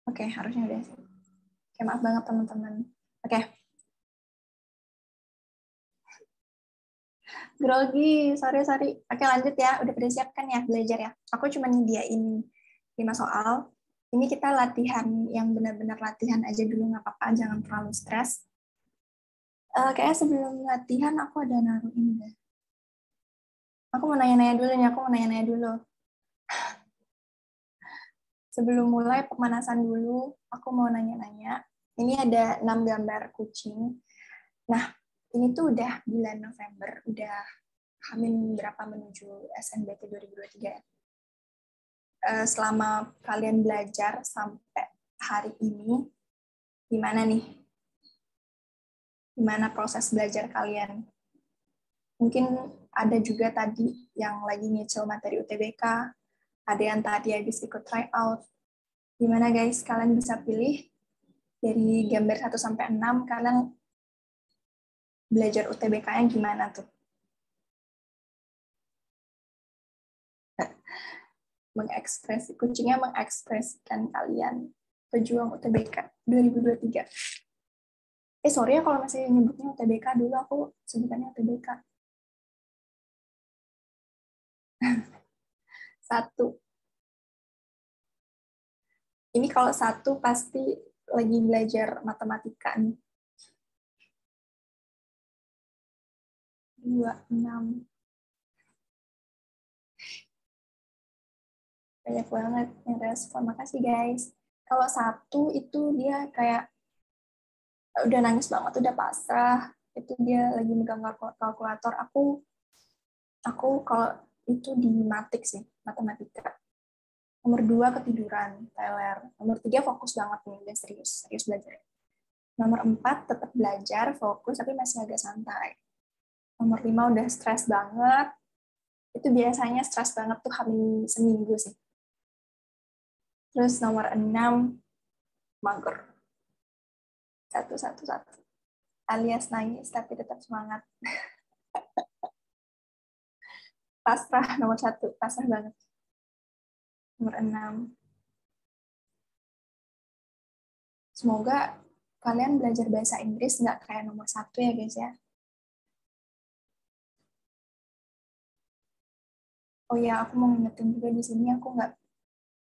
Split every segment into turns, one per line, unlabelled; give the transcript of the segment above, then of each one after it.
Oke, harusnya udah sih. Oke, maaf banget teman-teman. Oke. Grogi, sorry. Oke, lanjut ya. Udah pada siap kan ya belajar ya? Aku cuma nyediain 5 soal. Ini kita latihan yang benar-benar latihan aja dulu, nggak apa-apa, jangan terlalu stres. Kayaknya sebelum latihan aku ada naruh ini deh. Aku mau nanya-nanya dulu. Sebelum mulai pemanasan dulu, aku mau nanya-nanya. Ini ada 6 gambar kucing. Nah, ini tuh udah bulan November, udah hamin berapa menuju SNBT 2023. Selama kalian belajar sampai hari ini, gimana nih? Gimana proses belajar kalian? Mungkin ada juga tadi yang lagi nyicil materi UTBK, ada yang tadi habis ikut tryout. Gimana guys, kalian bisa pilih dari gambar 1 sampai 6, kalian belajar UTBK-nya gimana tuh? Kucingnya mengekspresikan kalian pejuang UTBK 2023. Sorry ya kalau masih nyebutnya UTBK, dulu aku sebutannya UTBK. 1. Ini kalau 1 pasti lagi belajar matematika nih. 2, 6. Banyak banget yang respon. Makasih guys. Kalau 1 itu dia kayak udah nangis banget, udah pasrah. Itu dia lagi megang kalkulator. Aku kalau itu di matik sih, matematika. Nomor 2 ketiduran, teler. Nomor 3 fokus banget nih, udah serius belajar. Nomor 4 tetap belajar, fokus, tapi masih agak santai. Nomor 5 udah stres banget. Itu biasanya stres banget tuh hamil seminggu sih. Terus nomor 6, mager. 1. Alias nangis, tapi tetap semangat. Pasrah, nomor 1. Pasrah banget. Nomor 6. Semoga kalian belajar bahasa Inggris nggak kayak nomor 1 ya guys ya. Oh ya, aku mau ngingetin juga di sini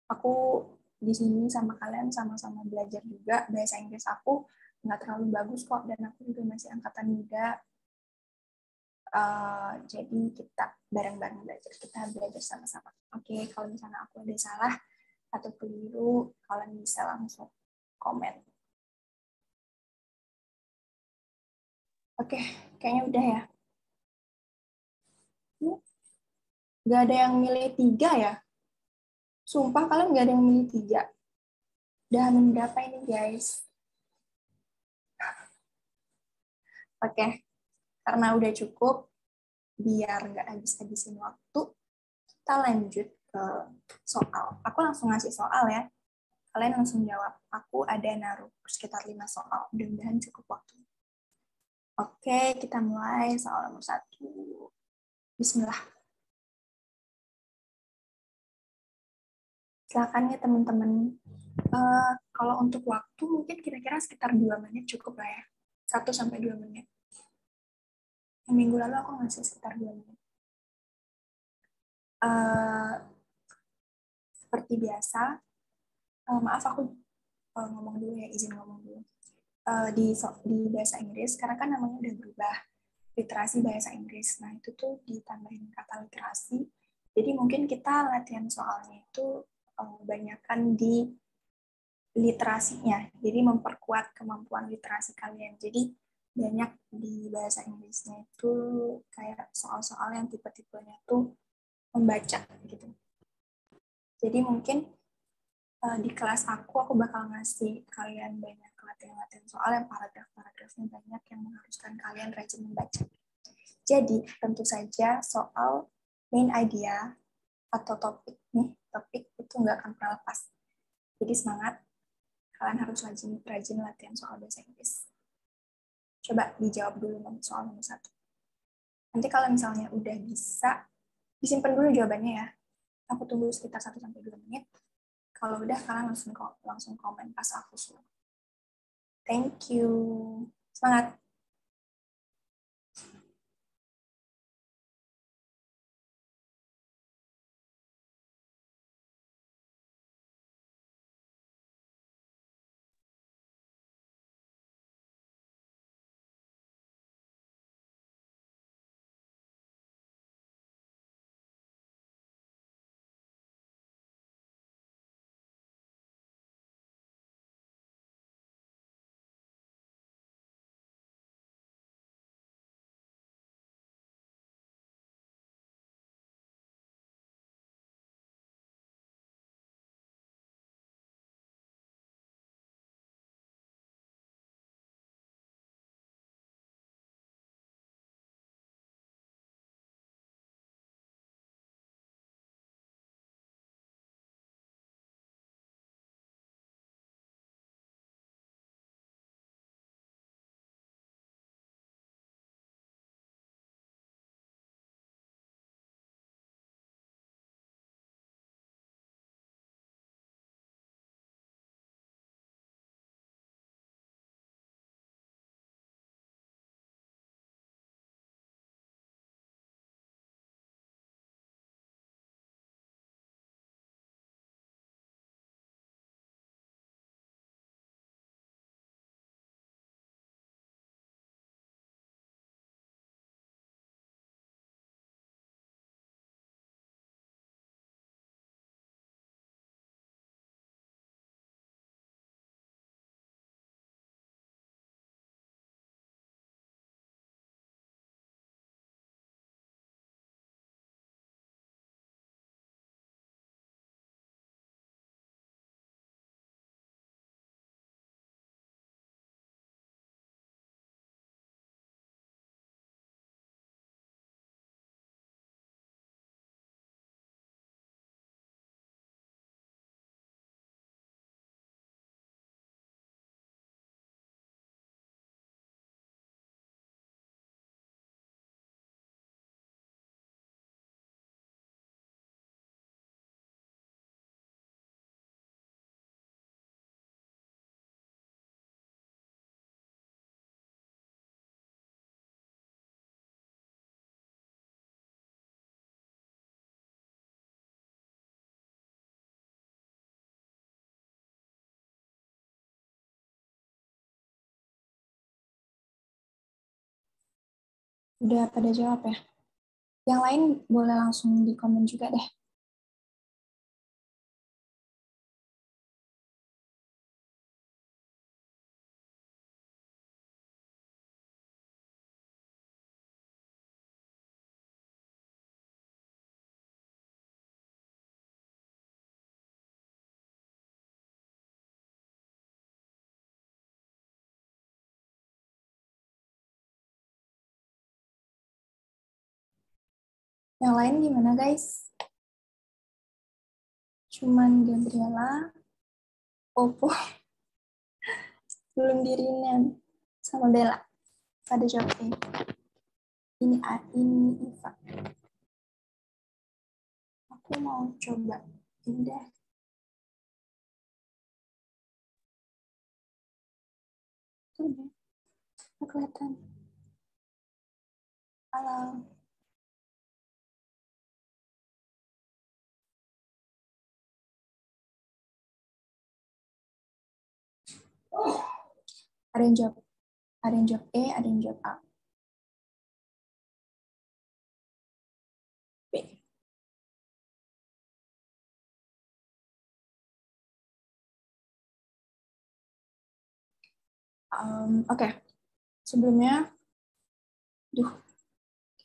aku di sini sama kalian sama-sama belajar juga. Bahasa Inggris aku nggak terlalu bagus kok, dan aku juga masih angkatan muda. Jadi kita bareng-bareng belajar, kita belajar sama-sama. Oke, kalau misalnya aku ada salah atau keliru, kalian bisa langsung komen. Oke, kayaknya udah ya. Nggak ada yang milih 3 ya? Sumpah kalian nggak ada yang milih 3. Udah berapa ini guys? Oke, karena udah cukup, biar nggak habis-habisin waktu, kita lanjut ke soal. Aku langsung ngasih soal ya. Kalian langsung jawab. Aku ada naruh sekitar 5 soal. Mudah-mudahan cukup waktu. Oke, kita mulai soal nomor 1. Bismillah. Silakan ya teman-teman. Kalau untuk waktu mungkin kira-kira sekitar 2 menit cukup lah ya. 1 sampai 2 menit. Yang minggu lalu aku ngasih sekitar 2 menit. Seperti biasa, maaf aku ngomong dulu ya, izin ngomong dulu. Di bahasa Inggris, karena kan namanya udah berubah, literasi bahasa Inggris. Nah, itu tuh ditambahin kata literasi. Jadi mungkin kita latihan soalnya itu banyakkan di literasinya. Jadi memperkuat kemampuan literasi kalian. Jadi banyak di bahasa Inggrisnya itu kayak soal-soal yang tipe-tipenya tuh membaca gitu. Jadi mungkin di kelas aku bakal ngasih kalian banyak latihan-latihan soal yang paragraf-paragrafnya banyak yang mengharuskan kalian rajin membaca. Jadi, tentu saja soal main idea atau topik itu nggak akan pernah lepas. Jadi semangat, kalian harus rajin latihan soal bahasa Inggris. Coba dijawab dulu soal nomor 1. Nanti kalau misalnya udah bisa, disimpan dulu jawabannya ya. Aku tunggu sekitar 1-2 menit. Kalau udah kalian langsung komen pas aku suruh. Thank you. Semangat. Udah pada jawab ya? Yang lain boleh langsung di komen juga deh. Yang lain gimana guys? Cuman Gabriela, Popo, belum dirinan, sama Bella. Pada jawab ini. Ini Iva. Aku mau coba. Ini deh. Tuh deh. Nggak kelihatan. Halo. Ada yang jawab. Ada yang jawab E, ada yang jawab A. B. Oke. Sebelumnya,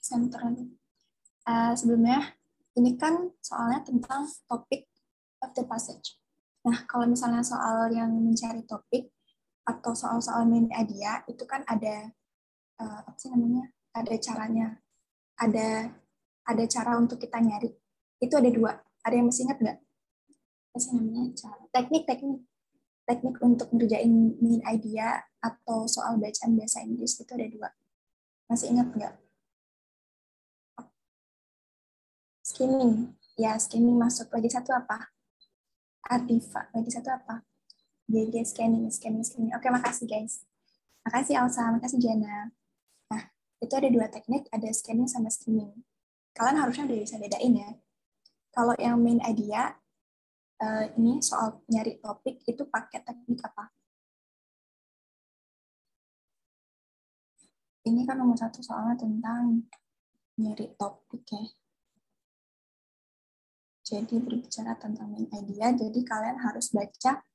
center. Sebelumnya, ini kan soalnya tentang topik of the passage. Nah, kalau misalnya soal yang mencari topik atau soal-soal main idea, itu kan ada apa sih namanya? Ada caranya. Ada cara untuk kita nyari. Itu ada dua. Ada yang masih ingat nggak? Apa sih namanya? Teknik untuk ngerjain main idea atau soal bacaan bahasa Inggris itu ada dua. Masih ingat nggak? Skimming. Ya, skimming masuk. Lagi satu apa? Ardifa. Lagi satu apa? GG scanning. Oke, makasih guys. Makasih Elsa, makasih Jana. Nah, itu ada 2 teknik, ada scanning sama skimming. Kalian harusnya udah bisa bedain ya. Kalau yang main idea, ini soal nyari topik, itu pakai teknik apa? Ini kan nomor 1 soalnya tentang nyari topik ya. Jadi berbicara tentang main idea, jadi kalian harus baca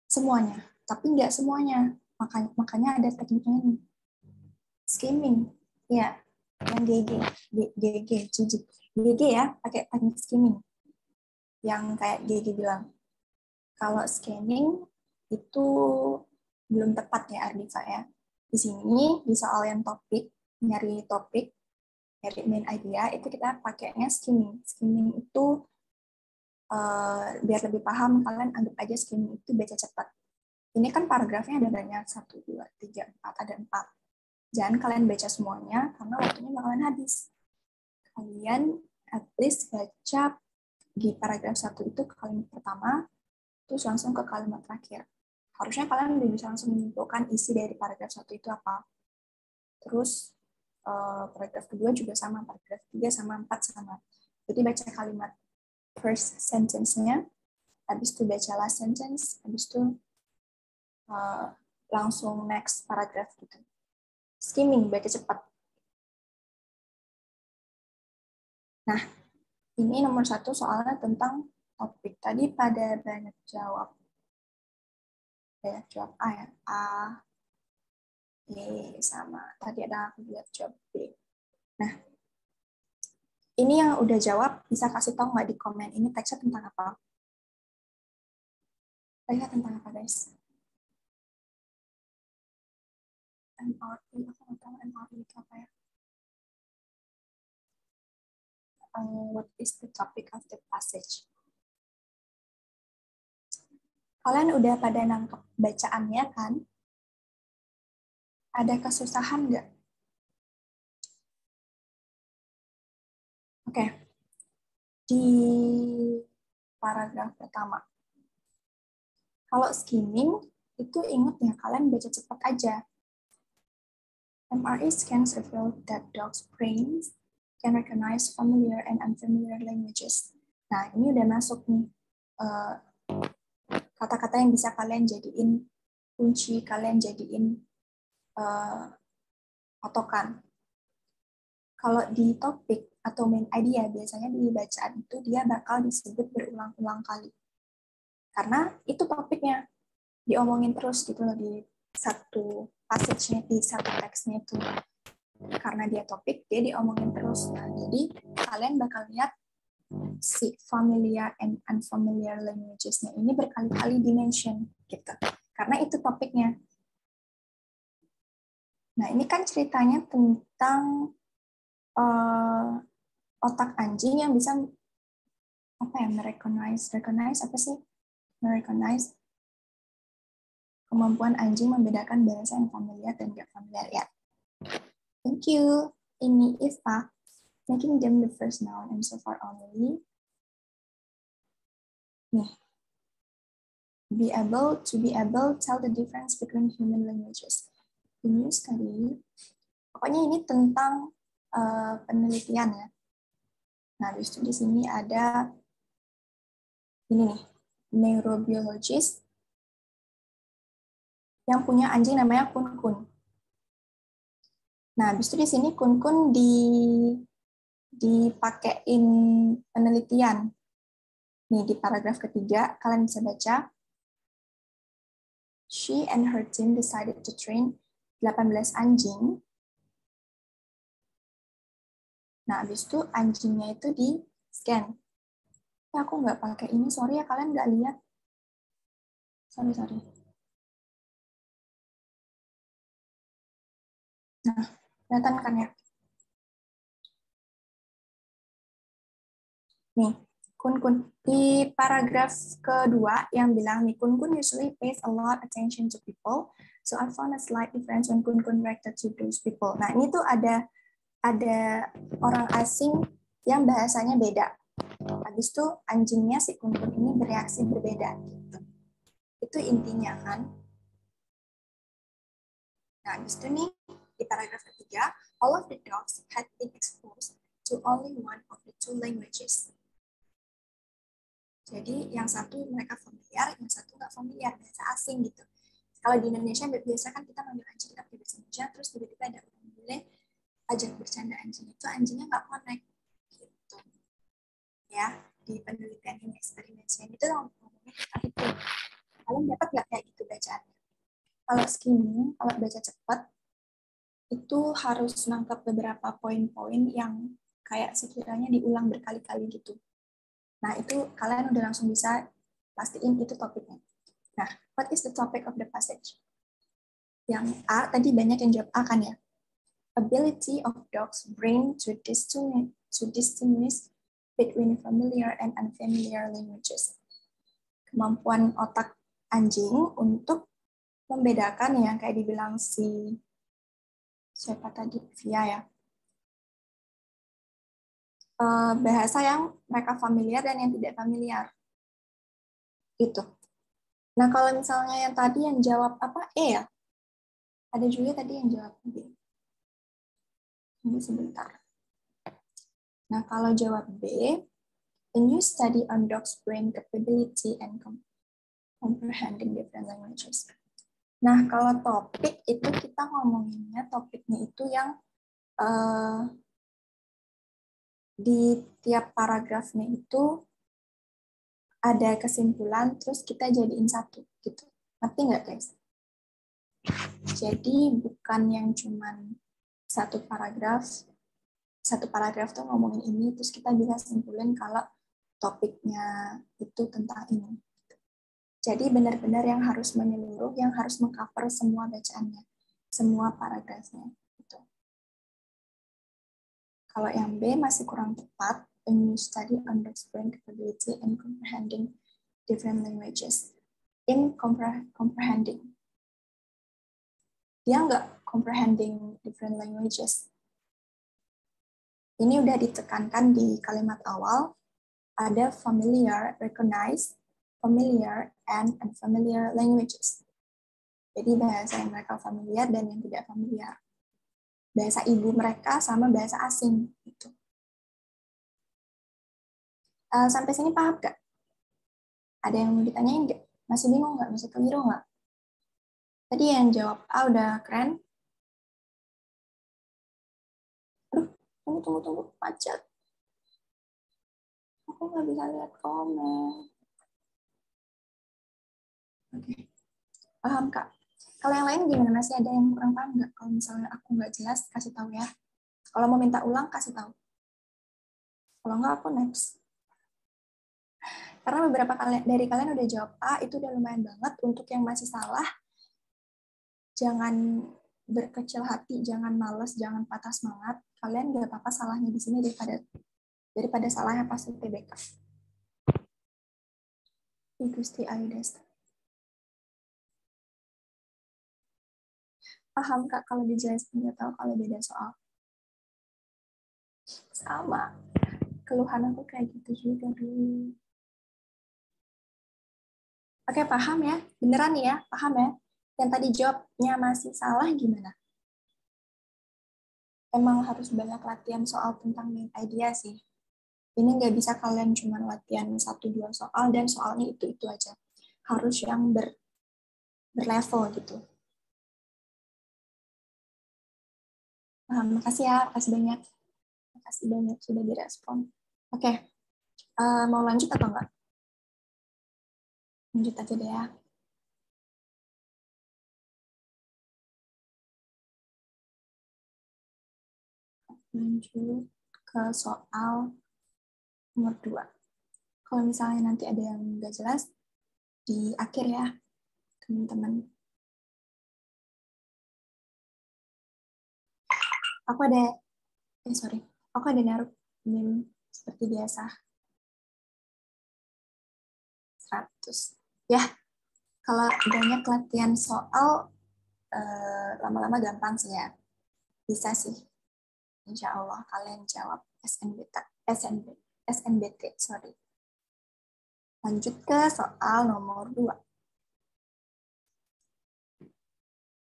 semuanya. Tapi nggak semuanya. Makanya ada tekniknya nih. Skimming. Ya, yang GG ya, pakai teknik skimming. Yang kayak GG bilang. Kalau scanning itu belum tepat ya Ardifa ya. Di sini di soal yang topik, nyari topik, nyari main idea, itu kita pakainya skimming. Skimming itu biar lebih paham, kalian anggap aja skimming itu baca cepat. Ini kan paragrafnya ada banyak, 1, 2, 3, 4, ada 4. Jangan kalian baca semuanya, karena waktunya bakalan habis. Kalian at least baca di paragraf 1 itu kalimat pertama, terus langsung ke kalimat terakhir. Harusnya kalian udah bisa langsung menyimpulkan isi dari paragraf 1 itu apa. Terus paragraf kedua juga sama, paragraf 3 sama, 4 sama. Jadi baca kalimat first sentence-nya, habis itu baca last sentence, habis itu langsung next paragraph gitu. Skimming, baca cepat. Nah, ini nomor 1 soalnya tentang topik. Tadi pada banyak jawab. Banyak jawab A ya. A, B, sama. Tadi ada aku lihat jawab B. Nah, ini yang udah jawab, bisa kasih tahu nggak di komen, ini teksnya tentang apa? Teksnya tentang apa, guys? MRE, aku nggak tahu MRE itu apa ya. What is the topic of the passage? Kalian udah pada nangkep bacaannya kan? Ada kesusahan nggak? Oke. Di paragraf pertama. Kalau skimming, itu ingat ya, kalian baca cepat aja. MRE scans reveal that dogs' brains can recognize familiar and unfamiliar languages. Nah, ini udah masuk nih kata-kata yang bisa kalian jadiin kunci, kalian jadiin patokan. Kalau di topik atau main idea, biasanya di bacaan itu dia bakal disebut berulang-ulang kali. Karena itu topiknya, diomongin terus gitu loh di satu passage-nya, di satu teksnya itu. Karena dia topik, dia diomongin terus. Nah, jadi kalian bakal lihat si familiar and unfamiliar languages-nya ini berkali-kali dimention gitu. Karena itu topiknya. Nah, ini kan ceritanya tentang otak anjing yang bisa apa ya, recognize apa sih? Recognize kemampuan anjing membedakan bahasa yang familiar dan nggak familiar ya. Thank you. Ini Ifa, making them the first noun and so far only. Nih, be able tell the difference between human languages. The new study, pokoknya ini tentang penelitian ya. Nah, habis itu di sini ada ini nih, neurobiologist yang punya anjing namanya Kun-kun. Nah, habis itu di sini Kun-kun dipakein penelitian. Nih, di paragraf ketiga, kalian bisa baca. She and her team decided to train 18 anjing. Nah, habis itu anjingnya itu di-scan. Ya, aku nggak pakai ini, sorry ya, kalian nggak lihat. Sorry. Nah, kelihatan kan ya? Nih, Kun-kun. Di paragraf kedua yang bilang nih, Kun-kun usually pays a lot attention to people, so I found a slight difference when Kun-kun reacted to those people. Nah, ini tuh ada orang asing yang bahasanya beda. Habis itu anjingnya si Kunkun ini bereaksi berbeda gitu. Itu intinya kan. Nah, habis itu nih di paragraf ketiga, all of the dogs had been exposed to only one of the two languages. Jadi yang satu mereka familiar, yang satu nggak familiar, bahasa asing gitu. Kalau di Indonesia biasa kan kita manggil anjing kita pakai bahasa Indonesia, terus tiba-tiba ada orang bule ajak bercanda anjing itu anjingnya nggak connect gitu. Ya, di penelitian ini eksperimennya itu ngomongnya tentang itu. Kalian dapat nggak kayak gitu bacaannya? Kalau skimming, kalau baca cepat, itu harus nangkap beberapa poin-poin yang kayak sekiranya diulang berkali-kali gitu. Nah, itu kalian udah langsung bisa pastiin itu topiknya. Nah, what is the topic of the passage? Yang A, tadi banyak yang jawab A kan ya? Ability of dogs' brain to distinguish between familiar and unfamiliar languages. Kemampuan otak anjing untuk membedakan yang kayak dibilang si siapa tadi Via ya, bahasa yang mereka familiar dan yang tidak familiar itu. Nah kalau misalnya yang tadi yang jawab apa E ya, ada juga tadi yang jawab B. Tunggu sebentar. Nah kalau jawab B, a new study on dogs' brain capability and comprehending different languages. Nah kalau topik itu kita ngomonginnya topiknya itu yang di tiap paragrafnya itu ada kesimpulan, terus kita jadiin satu, gitu. Ngerti nggak, guys? Jadi bukan yang cuman satu paragraf tuh ngomongin ini, terus kita bisa simpulin kalau topiknya itu tentang ini. Jadi benar-benar yang harus menyeluruh, yang harus mengcover semua bacaannya, semua paragrafnya. Gitu. Kalau yang B masih kurang tepat, a new study on the brain capability and comprehending different languages. In comprehending, dia nggak comprehending different languages. Ini udah ditekankan di kalimat awal, ada familiar, recognize, familiar, and unfamiliar languages. Jadi bahasa yang mereka familiar dan yang tidak familiar. Bahasa ibu mereka sama bahasa asing. Gitu. Sampai sini paham nggak? Ada yang mau ditanyain nggak? Masih bingung nggak? Masih keliru nggak? Tadi yang jawab A udah keren. Aduh, tunggu, macet. Aku nggak bisa lihat komen. Oke, paham Kak. Kalau yang lain gimana? Masih ada yang kurang paham nggak? Kalau misalnya aku nggak jelas, kasih tahu ya. Kalau mau minta ulang, kasih tahu. Kalau nggak, aku next. Karena beberapa dari kalian udah jawab A, itu udah lumayan banget. Untuk yang masih salah, jangan berkecil hati, jangan males, jangan patah semangat. Kalian nggak apa-apa salahnya di sini daripada salahnya pas UTBK. Gusti Ayudesta. Paham Kak kalau dijelasin, nggak tahu kalau beda soal. Sama. Keluhan aku kayak gitu juga dulu. Oke, paham ya? Beneran nih ya? Paham ya? Yang tadi jawabnya masih salah gimana? Emang harus banyak latihan soal tentang main idea sih. Ini nggak bisa kalian cuma latihan 1-2 soal dan soalnya itu aja. Harus yang berlevel gitu. Makasih ya, makasih banyak. Makasih banyak sudah direspon. Oke, mau lanjut atau enggak? Lanjut aja deh ya. Lanjut ke soal nomor 2. Kalau misalnya nanti ada yang nggak jelas, di akhir ya, teman-teman. Aku ada naruh NIM seperti biasa. 100. Ya, kalau banyak latihan soal, lama-lama gampang sih ya. Bisa sih. Insya Allah kalian jawab SNB. SNBT, sorry. Lanjut ke soal nomor 2.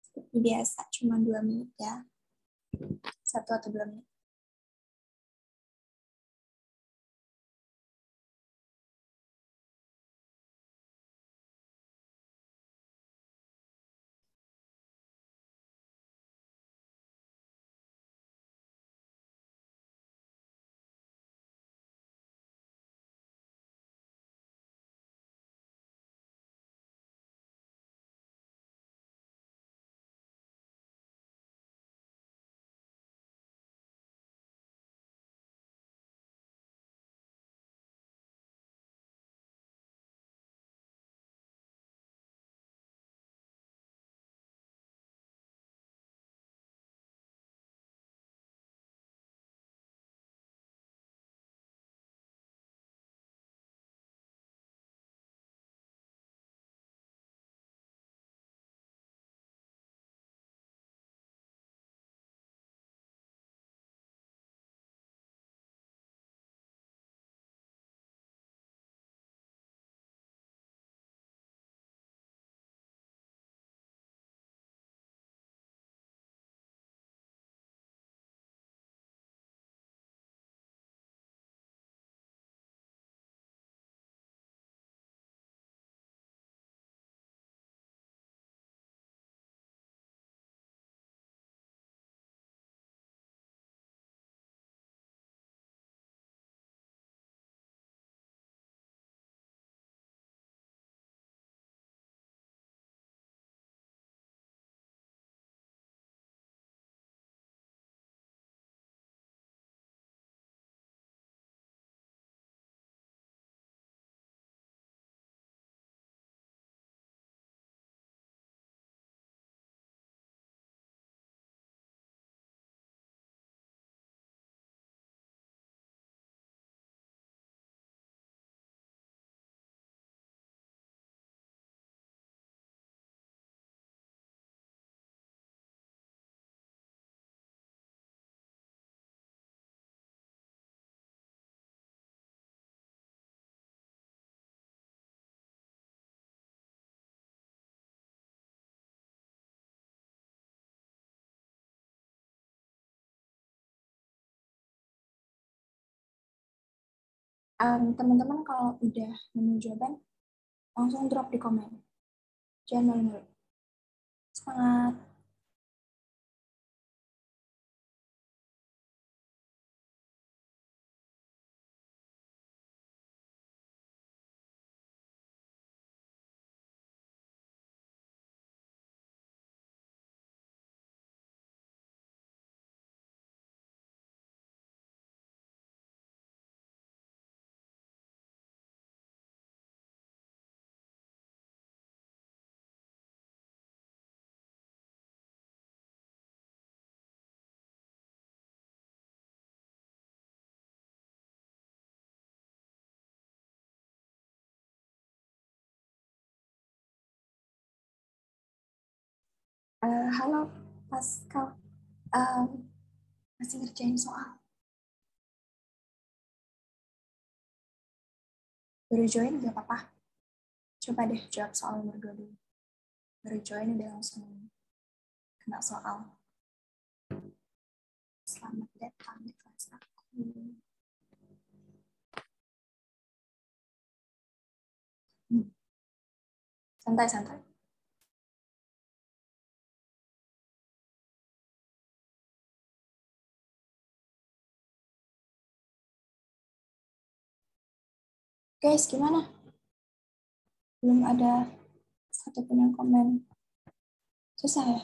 Seperti biasa, cuma 2 menit ya. 1 atau 2 menit. Teman-teman kalau udah nemu jawaban, langsung drop di komen. Jangan malu-malu. Semangat! Halo, Pascal. Masih ngerjain soal. Baru join nggak apa-apa. Coba deh jawab soal nomor 2 dulu. Baru join udah langsung kena soal. Selamat datang di kelas aku. Santai-santai. Guys, gimana? Belum ada satupun yang komen. Susah ya?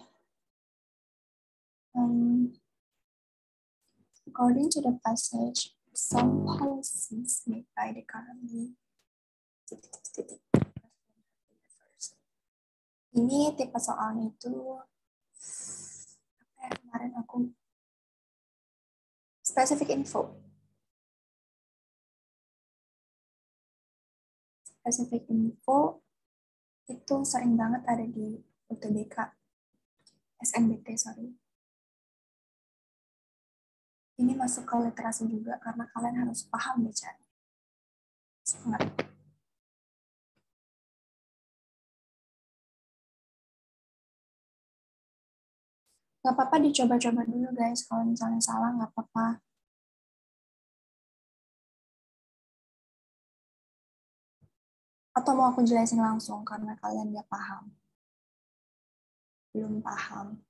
According to the passage, some policies made by the economy. Ini tipe soalnya itu kemarin aku specific info. Specific info itu sering banget ada di UTBK, SNBT, sorry. Ini masuk ke literasi juga karena kalian harus paham bacaan. Semangat. Nggak apa-apa dicoba-coba dulu guys, kalau misalnya salah nggak apa-apa. Atau mau aku jelasin langsung karena kalian nggak paham. Belum paham.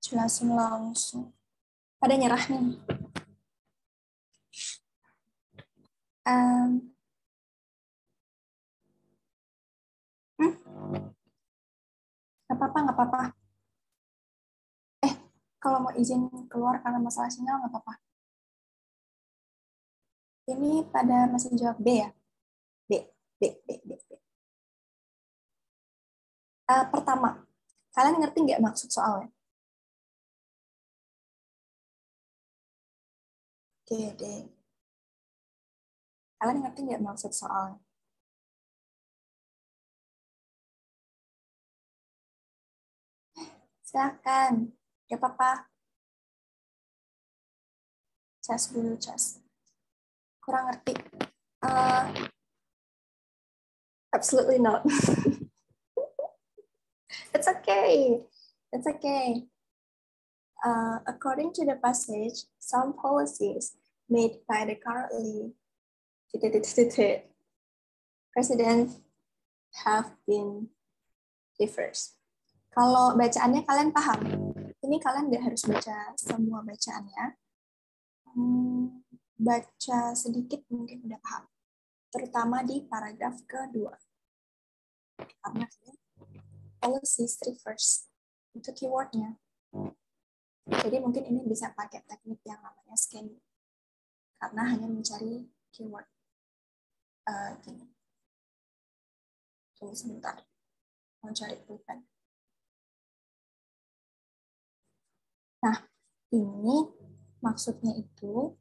Jelasin langsung. Pada nyerah nih. Um, nggak apa-apa, nggak apa-apa. Kalau mau izin keluar karena masalah sinyal nggak apa-apa. Ini pada masih jawab B ya? B, B, B, B, B. Pertama, kalian ngerti nggak maksud soalnya? Oke, D. Kalian ngerti nggak maksud soalnya? Silakan, nggak apa-apa. Cas dulu, cas. Kurang ngerti. Uh, Absolutely not. It's okay. It's okay. According to the passage, some policies made by the currently president have been reversed. Kalau bacaannya kalian paham, ini kalian nggak harus baca semua bacaannya. Baca sedikit mungkin udah paham. Terutama di paragraf kedua. Karena policies reverse itu keywordnya. Jadi mungkin ini bisa pakai teknik yang namanya scanning. Karena hanya mencari keyword. Gini. Tunggu sebentar. Mau cari pulpen. Nah, ini maksudnya itu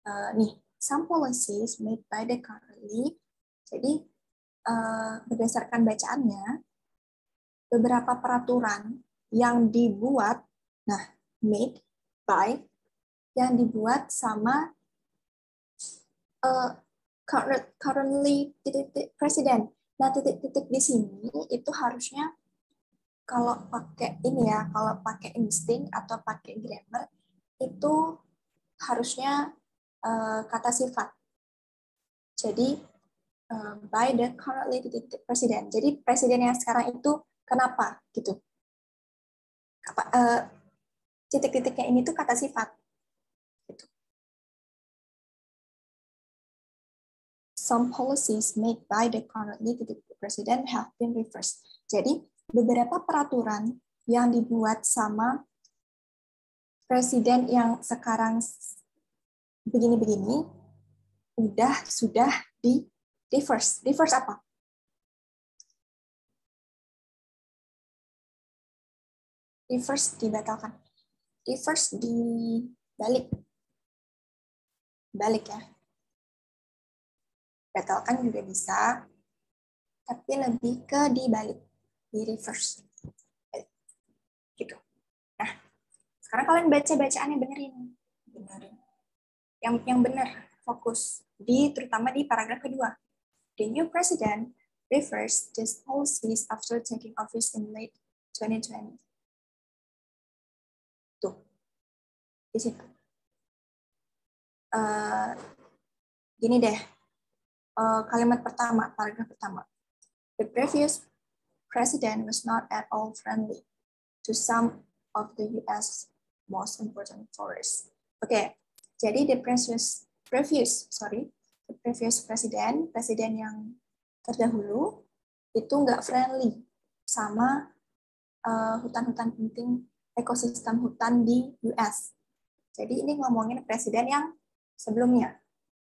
nih, some policies made by the currently. Jadi berdasarkan bacaannya, beberapa peraturan yang dibuat, nah, made by, yang dibuat sama currently presiden. Nah, titik-titik di sini itu harusnya kalau pakai ini ya, kalau pakai insting atau pakai grammar itu harusnya kata sifat. Jadi by the currently presiden. Jadi presiden yang sekarang itu kenapa gitu? Titik-titiknya ini tuh kata sifat. Gitu. Some policies made by the currently president have been reversed. Jadi beberapa peraturan yang dibuat sama presiden yang sekarang begini-begini sudah di reverse. Reverse apa? Reverse dibatalkan. Reverse dibalik. Balik ya. Batalkan juga bisa, tapi lebih ke dibalik, di reverse. Gitu. Nah, sekarang kalian baca bacaannya benerin. Yang benar, fokus terutama di paragraf kedua. The new president reversed these policies after taking office in late 2020. Tuh, di situ. Gini deh, kalimat pertama, paragraf pertama. The previous president was not at all friendly to some of the U.S. most important forests. Oke, jadi the previous presiden yang terdahulu itu nggak friendly sama hutan-hutan penting, ekosistem hutan di US. Jadi ini ngomongin presiden yang sebelumnya,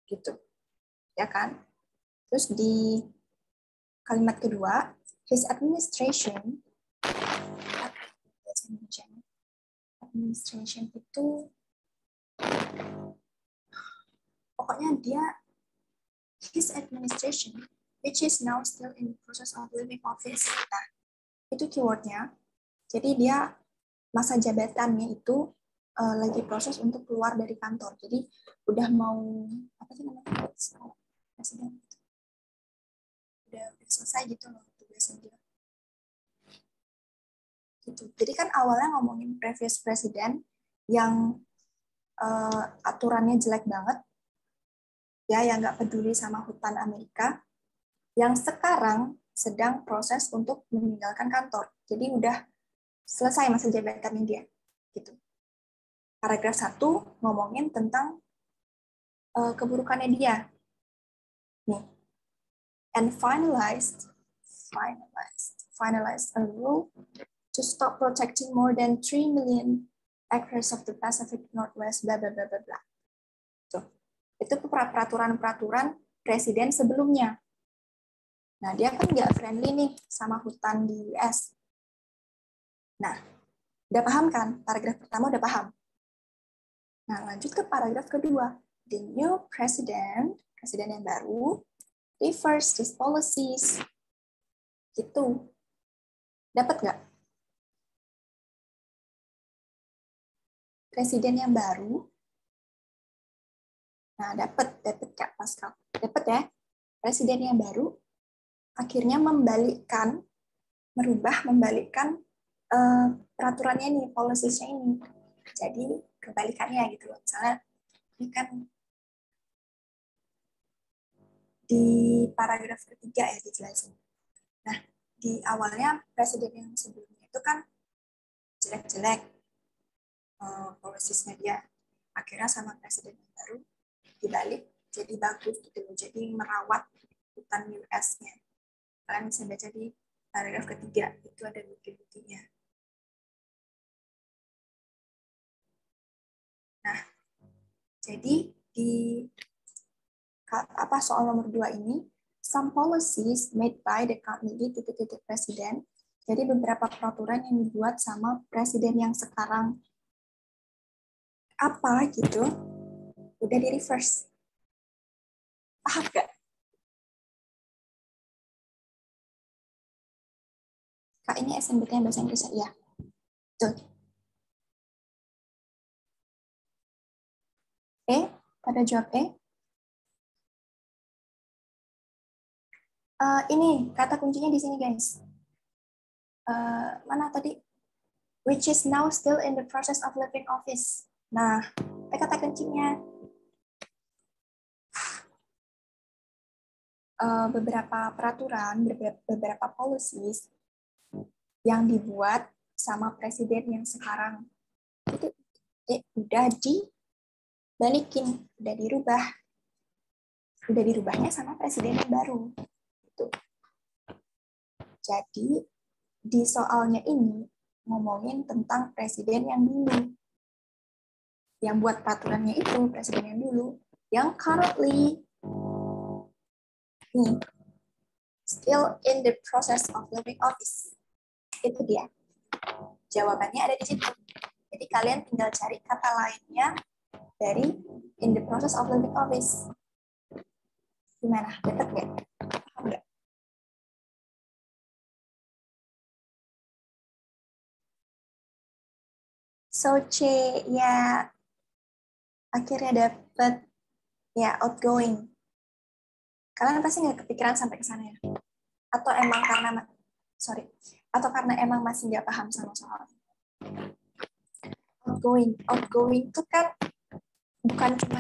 gitu, ya kan? Terus di kalimat kedua, his administration itu pokoknya dia his administration, which is now still in the process of leaving office. Nah, itu keywordnya. Jadi dia masa jabatannya itu lagi proses untuk keluar dari kantor. Jadi udah mau apa sih namanya presiden, udah selesai gitu loh tugasnya dia. Gitu. Jadi kan awalnya ngomongin previous president yang aturannya jelek banget, ya yang nggak peduli sama hutan Amerika, yang sekarang sedang proses untuk meninggalkan kantor. Jadi udah selesai masa jabatannya dia. Gitu. Paragraf 1 ngomongin tentang keburukannya dia. Nih. And finalized a rule to stop protecting more than 3 million acres of the Pacific Northwest, bla bla bla bla bla. Tuh. Itu peraturan-peraturan presiden sebelumnya. Nah, dia kan nggak friendly nih sama hutan di US. Nah, udah paham kan? Paragraf pertama udah paham. Nah, lanjut ke paragraf kedua. The new president yang baru, refers these policies. Gitu. Dapat nggak? Presiden yang baru. Nah, dapat Kak Pascal. Dapat ya? Presiden yang baru akhirnya membalikkan peraturannya ini, policy-nya ini. Jadi kebalikannya gitu loh. Misalnya ini kan di paragraf ketiga ya dijelasin. Nah, di awalnya presiden yang sebelumnya itu kan jelek-jelek policy-nya dia. Akhirnya sama presiden yang baru dibalik jadi bagus gitu loh. Jadi merawat hutan US-nya. Kalian bisa baca di paragraf ketiga, itu ada bukti-buktinya. Nah, jadi di soal nomor 2 ini, some policies made by the currently presiden. Jadi beberapa peraturan yang dibuat sama presiden yang sekarang apa gitu, udah di reverse. Paham gak? Kak, ini SNBT bahasa Inggris ya? Tuh. Pada jawab ini kata kuncinya di sini guys. Mana tadi? Which is now still in the process of leaving office. Nah, kata kuncinya beberapa peraturan, beberapa policies yang dibuat sama presiden yang sekarang itu udah dibalikin, udah dirubahnya sama presiden yang baru. Gitu. Jadi di soalnya ini ngomongin tentang presiden yang dulu. Yang buat peraturannya itu presiden yang dulu. Yang currently still in the process of leaving office. Itu dia. Jawabannya ada di situ. Jadi kalian tinggal cari kata lainnya dari in the process of leaving office. Gimana? Dapat nggak? Paham nggak? So C ya akhirnya dapat ya outgoing. Kalian pasti nggak kepikiran sampai ke sana ya? Atau emang karena emang masih nggak paham sama soal outgoing itu kan bukan cuma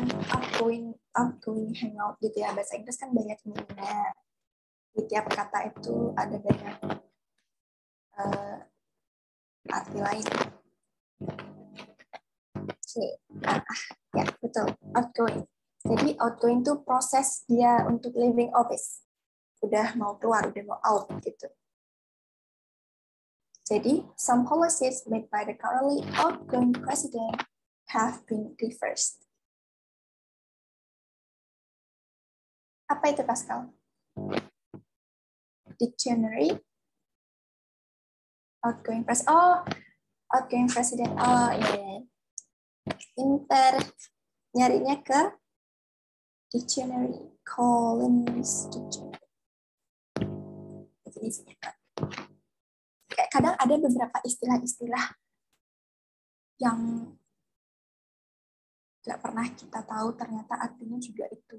outgoing hangout gitu ya, bahasa Inggris kan banyak ininya. Di tiap kata itu ada banyak arti lain. Ya betul, outgoing. Jadi outgoing itu proses dia untuk leaving office. Udah mau keluar, udah mau out gitu. Jadi, some policies made by the currently outgoing president have been reversed. Apa itu, Pascal? Dictionary. Outgoing president. Oh, outgoing president. Oh, iya. Pinter. Nyarinya ke Dictionary, Collins Dictionary. Definisinya. Kayak kadang ada beberapa istilah-istilah yang nggak pernah kita tahu ternyata artinya juga itu.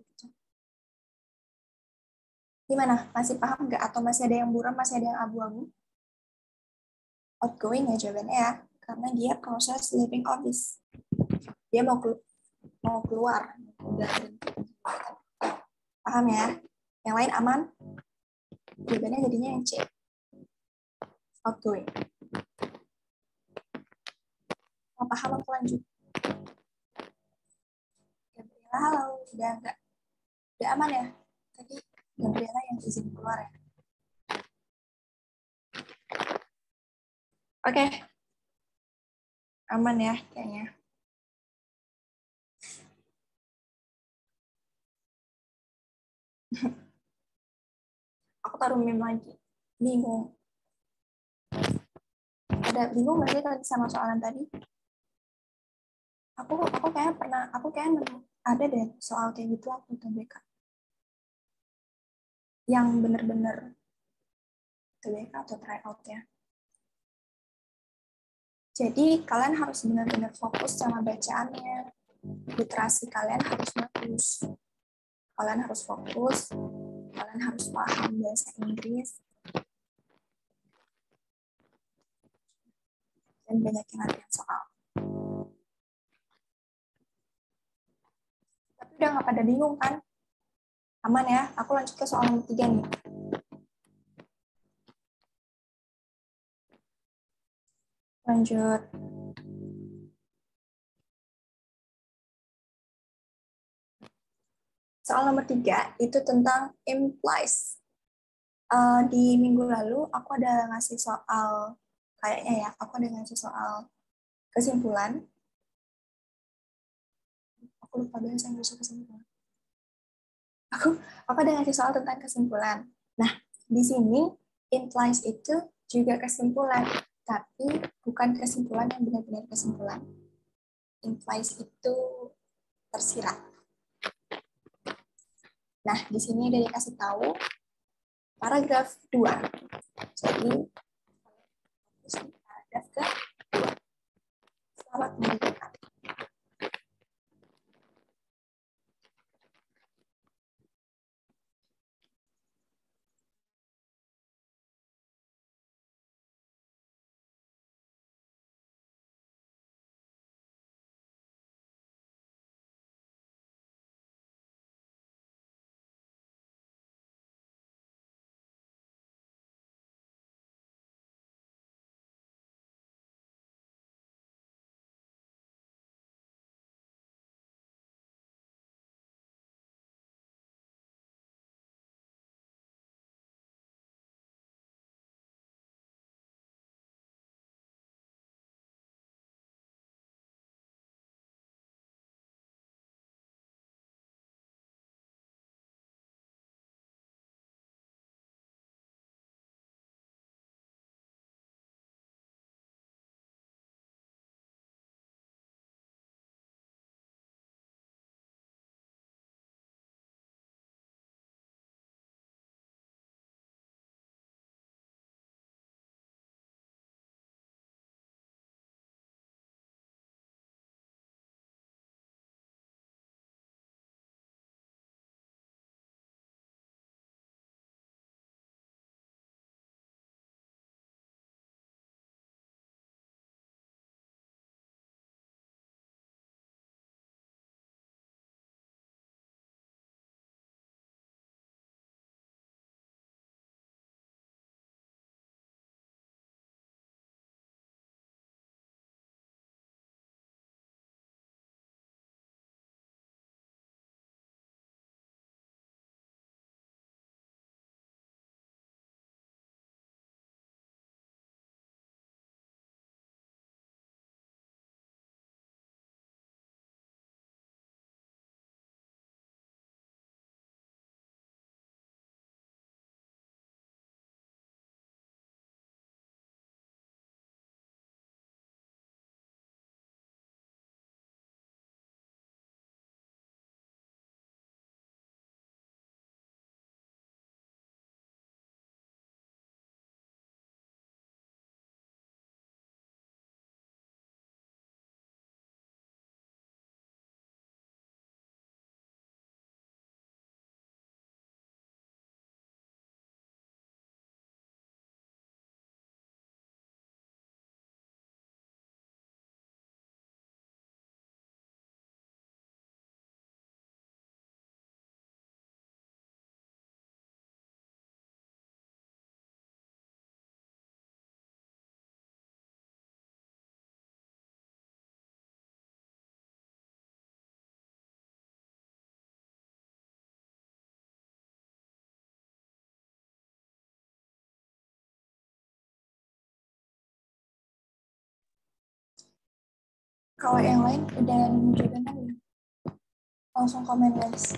Gimana? Masih paham nggak? Atau masih ada yang buram, masih ada yang abu-abu? Outgoing ya jawabannya ya, karena dia proses living office. Dia mau keluar. Paham ya? Yang lain aman? Jawabannya jadinya yang C. Outgoing. Mau paham aku lanjut? Gabriela, halo. Udah aman ya? Tadi Gabriela yang izin keluar ya? Oke. Aman ya kayaknya. Aku taruh meme lagi. Bingung. Ada bingung nggak sih tadi sama soalan tadi? Aku kayak ada deh soal kayak gitu aku TBK. Yang bener-bener TBK atau tryout ya. Jadi kalian harus benar-benar fokus sama bacaannya. Literasi kalian harus bagus. Kalian harus fokus. Kalian harus paham bahasa Inggris. Dan banyakin latihan soal. Tapi udah nggak pada bingung kan? Aman ya? Aku lanjut ke soal nomor 3 nih. Lanjut. Soal nomor 3 itu tentang implies. Di minggu lalu aku ada ngasih soal, kayaknya ya, aku ada ngasih soal kesimpulan. Aku lupa bahasa Inggris kesimpulan. Aku ada ngasih soal tentang kesimpulan. Nah, di sini implies itu juga kesimpulan, tapi bukan kesimpulan yang benar-benar kesimpulan. Implies itu tersirat. Nah, di sini udah dikasih tahu paragraf 2. Jadi, paragraf ke-2. Selamat mendengarkan. Kalau yang lain udah nemu jawabannya belum? Langsung komen guys.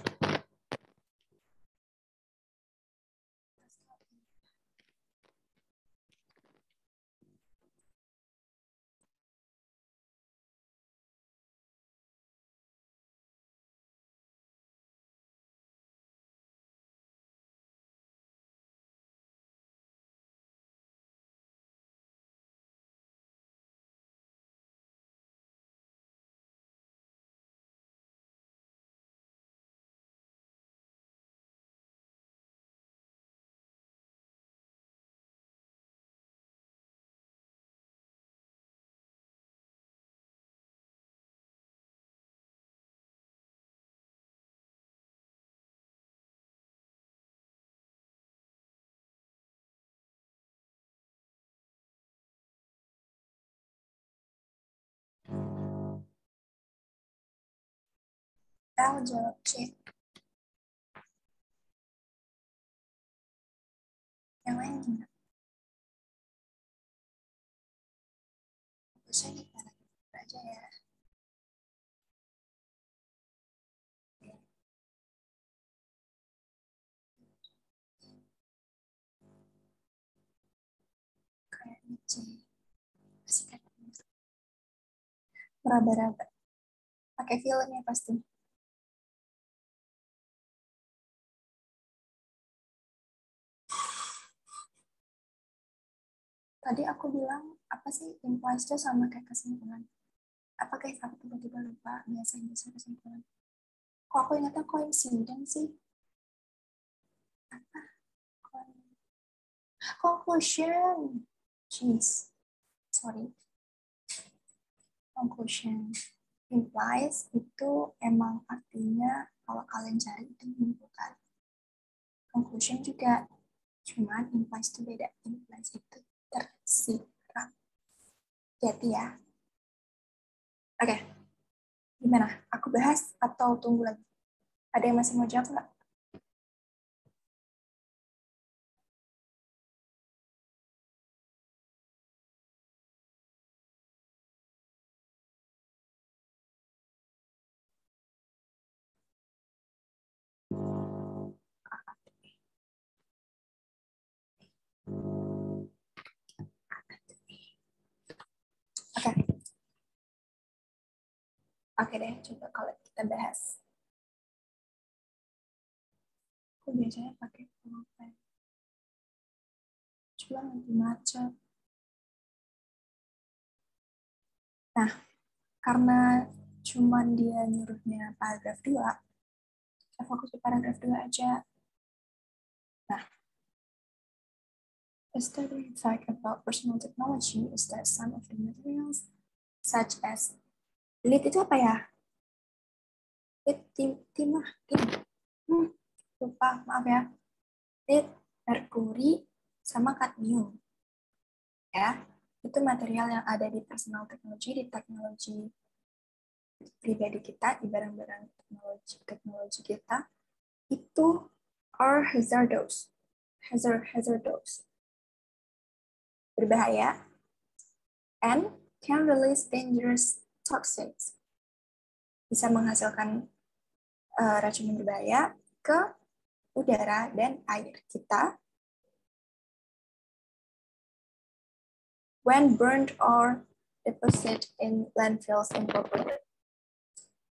L jawab C. Yang lain gimana? Saya di paragraf aja ya. Kayaknya C. Pasti kan meraba-raba. Pakai filmnya pasti. Tadi aku bilang apa sih implies itu sama kayak kesimpulan. Apa guys, aku tiba-tiba lupa biasanya bisa kesimpulan. Kok aku ingatnya coincidence sih? Apa? Conclusion. Jeez. Sorry. Conclusion. Implies itu emang artinya kalau kalian cari itu menyimpulkan. Conclusion juga. Cuman implies itu beda. Implies itu tersirat. Jadi ya. Oke. Gimana? Aku bahas atau tunggu lagi? Ada yang masih mau jawab nggak? Oke. Oke deh, coba kalau kita bahas. Aku biasanya pakai pulpen. Cuma nanti macet. Nah, karena cuman dia nyuruhnya paragraf 2, saya fokus di paragraf 2 aja. Nah, a startling fact about personal technology is that some of the materials, such as, lead itu apa ya? Lead, tim. Lupa, maaf ya. Lead, merkuri, sama kadmium. Ya, itu material yang ada di personal technology, di teknologi pribadi kita, di barang-barang teknologi kita, itu are hazardous. Hazardous. Berbahaya and can release dangerous toxins. Bisa menghasilkan racun berbahaya ke udara dan air kita when burned or deposited in landfills incorporated.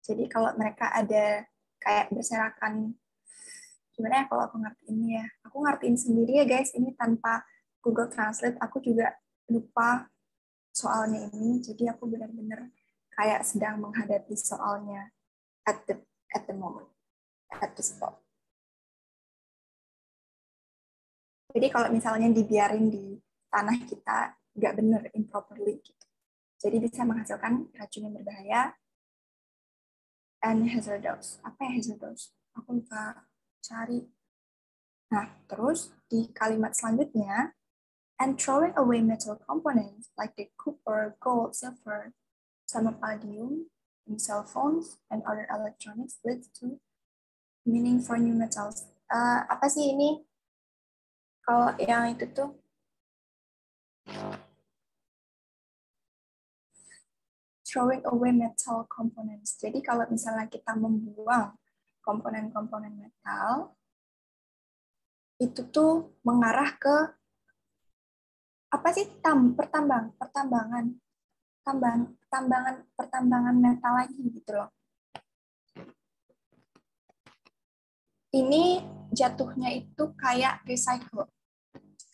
Jadi kalau mereka ada kayak berserakan, gimana ya kalau aku ngertiin ya? Aku ngertiin sendiri ya guys, ini tanpa Google Translate, aku juga lupa soalnya ini, jadi aku benar-benar kayak sedang menghadapi soalnya at the moment, at the spot. Jadi kalau misalnya dibiarin di tanah kita nggak benar, improperly gitu. Jadi bisa menghasilkan racun yang berbahaya and hazardous. Apa ya hazardous? Aku lupa cari. Nah, terus di kalimat selanjutnya, and throwing away metal components like the copper, gold, silver, sama palladium in cell phones and other electronics leads to meaning for new metals. Apa sih ini? Kalau yang itu tuh throwing away metal components. Jadi kalau misalnya kita membuang komponen-komponen metal, itu tuh mengarah ke apa sih? Pertambangan metal lagi gitu loh. Ini jatuhnya itu kayak recycle.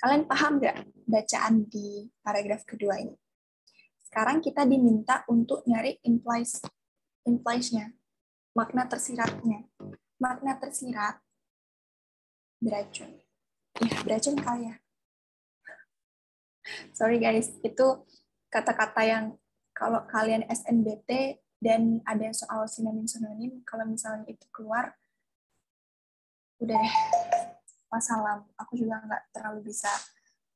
Kalian paham nggak bacaan di paragraf kedua ini? Sekarang kita diminta untuk nyari implies-nya, makna tersiratnya. Makna tersirat beracun. Ya, beracun kali ya. Sorry guys, itu kata-kata yang kalau kalian SNBT dan ada soal sinonim-sinonim, kalau misalnya itu keluar, udah deh, masalah. Aku juga nggak terlalu bisa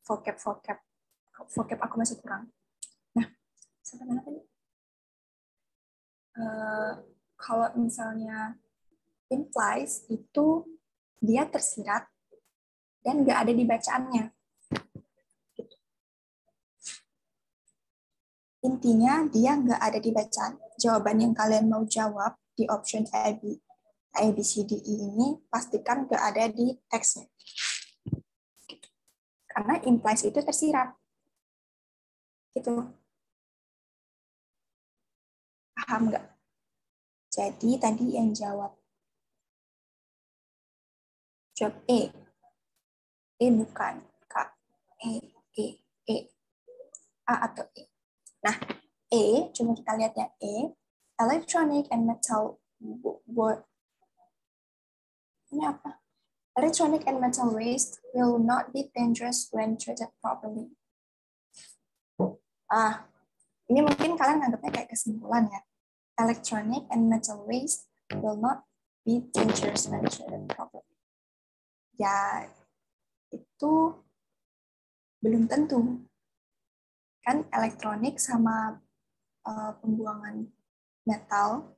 vocab aku masih kurang. Nah, sampai mana tadi? Kalau misalnya implies itu dia tersirat dan nggak ada di bacaannya. Intinya dia nggak ada di bacaan. Jawaban yang kalian mau jawab di option A, B, C, D, E ini pastikan nggak ada di teksnya. Karena implies itu tersirat. Gitu. Paham nggak? Jadi tadi yang jawab E. E bukan K. E. A atau E. Nah, E, cuma kita lihat ya, E, electronic and metal ini apa? Electronic and metal waste will not be dangerous when treated properly. Ini mungkin kalian anggapnya kayak kesimpulan ya. Electronic and metal waste will not be dangerous when treated properly. Ya, itu belum tentu. Kan elektronik sama pembuangan metal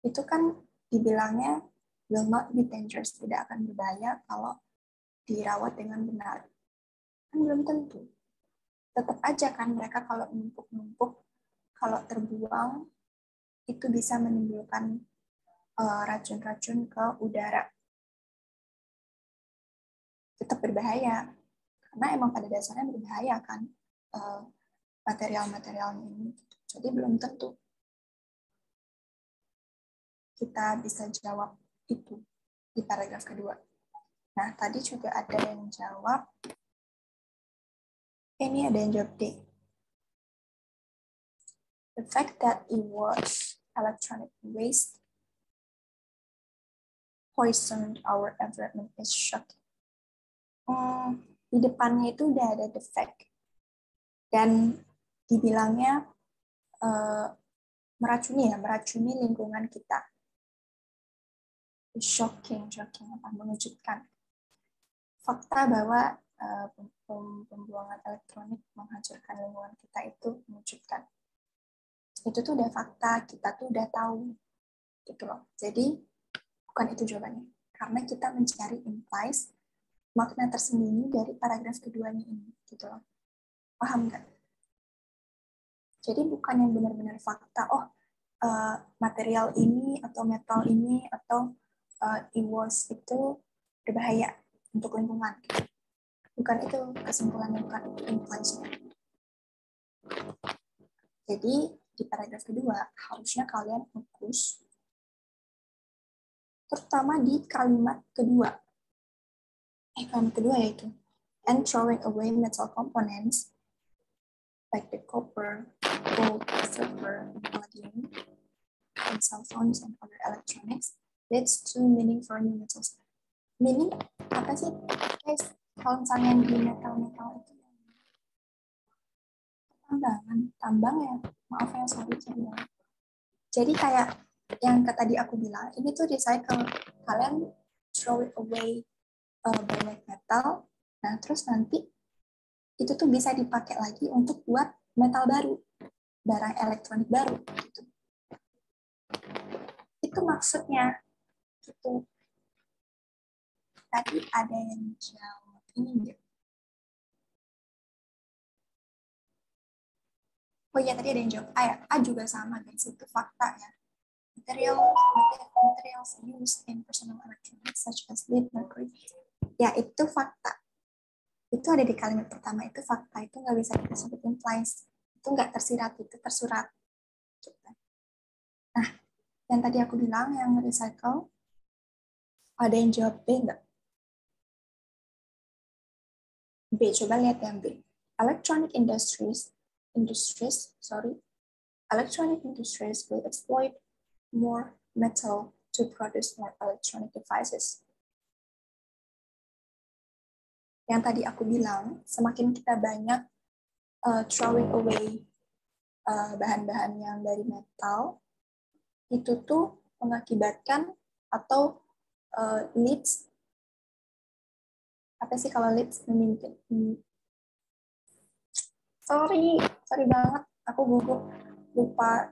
itu kan dibilangnya will not be dangerous, tidak akan berbahaya kalau dirawat dengan benar. Kan belum tentu. Tetap aja kan mereka kalau numpuk-numpuk, kalau terbuang, itu bisa menimbulkan racun-racun ke udara. Tetap berbahaya. Karena emang pada dasarnya berbahaya kan material-materialnya ini. Jadi belum tentu kita bisa jawab itu di paragraf kedua. Nah, tadi juga ada yang jawab, ini ada yang jawab D. The fact that it was electronic waste poisoned our environment is shocking. Di depannya itu udah ada the fact. Dan dibilangnya meracuni lingkungan kita. Shocking, apa, mengejutkan. Fakta bahwa pembuangan elektronik menghancurkan lingkungan kita itu mengejutkan. Itu tuh udah fakta, kita tuh udah tahu. Gitu loh. Jadi, bukan itu jawabannya. Karena kita mencari implies makna tersembunyi dari paragraf keduanya ini. Gitu loh. Paham nggak? Jadi bukan yang benar-benar fakta, material ini atau metal ini atau e-waste itu berbahaya untuk lingkungan. Bukan itu kesimpulannya, bukan itu implies-nya. Jadi di paragraf kedua harusnya kalian fokus terutama di kalimat kedua. Kalimat kedua yaitu and throwing away metal components like the copper, gold, silver, palladium, and cell phones and other electronics leads to meaning for new metals. Meaning apa sih, guys? Kalau misalnya di metal itu tambang ya. Maaf ya, sorry. Jadi kayak yang tadi aku bilang, ini tuh recycle. Kalian throw it away banyak metal, nah terus nanti itu tuh bisa dipakai lagi untuk buat metal baru, barang elektronik baru. Gitu. Itu maksudnya. Gitu. Tadi ada yang jawab ini enggak? Oh iya, tadi ada yang jawab A ya. A juga sama guys, itu fakta ya. Materials used in personal electronics such as lead, mercury. Ya, itu fakta. Itu ada di kalimat pertama, itu fakta. Itu nggak bisa kita sebut implies. Itu nggak tersirat, itu tersurat. Nah, yang tadi aku bilang, yang recycle, ada yang jawab B nggak? B, coba lihat yang B. Electronic electronic industries will exploit more metal to produce more electronic devices. Yang tadi aku bilang, semakin kita banyak throwing away bahan-bahan yang dari metal, itu tuh mengakibatkan atau leads, apa sih kalau leads memimpin? Sorry banget, aku gugup,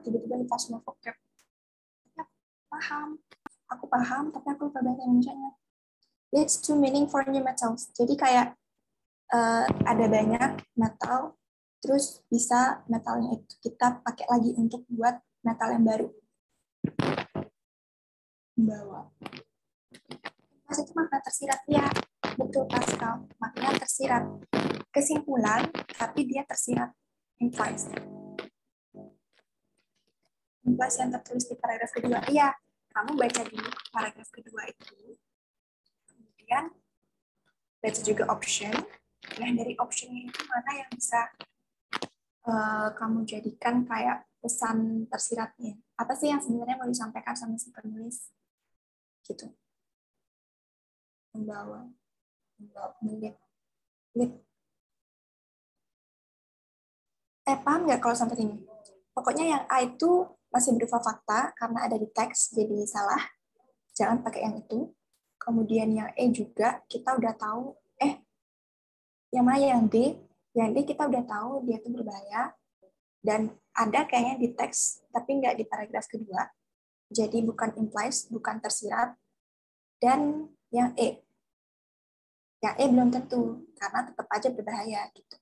tiba-tiba lupa semua vocab. Ya, aku paham, tapi aku lupa bahasa Indonesia-nya. Leads to meaning for new metals. Jadi kayak ada banyak metal, terus bisa metalnya itu kita pakai lagi untuk buat metal yang baru. Bawa. Mas itu makna tersirat ya, betul Pascal. Makna tersirat. Kesimpulan, tapi dia tersirat. Implies. Implies yang tertulis di paragraf kedua. Iya, kamu baca dulu paragraf kedua itu. Kemudian baca juga option. Nah, dari optionnya itu mana yang bisa kamu jadikan kayak pesan tersiratnya? Apa sih yang sebenarnya mau disampaikan sama si penulis? Gitu. Membawa, menit. Paham nggak kalau sampai ini? Pokoknya yang A itu masih berupa fakta karena ada di teks, jadi salah. Jangan pakai yang itu. Kemudian yang E juga kita udah tahu, yang mana yang D? Yang D kita udah tahu dia itu berbahaya. Dan ada kayaknya di teks, tapi nggak di paragraf kedua. Jadi bukan implies, bukan tersirat. Dan yang E. Yang E belum tentu, karena tetap aja berbahaya. Gitu.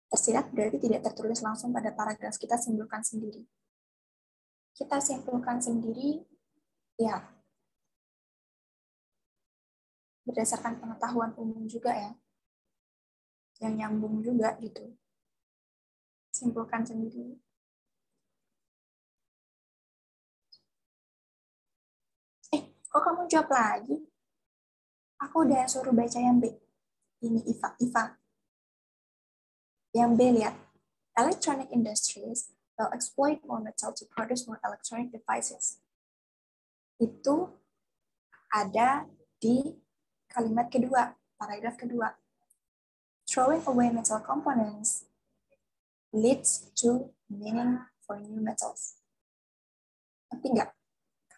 Tersirat berarti tidak tertulis langsung pada paragraf, kita simpulkan sendiri. Kita simpulkan sendiri, ya, berdasarkan pengetahuan umum juga ya, yang nyambung juga gitu. Simpulkan sendiri. Kok kamu jawab lagi? Aku udah suruh baca yang B. Ini Iva. Yang B lihat. Electronic industries will exploit more metal to produce more electronic devices. Itu ada di kalimat kedua, paragraf kedua. Throwing away metal components leads to meaning for new metals. Tapi nggak?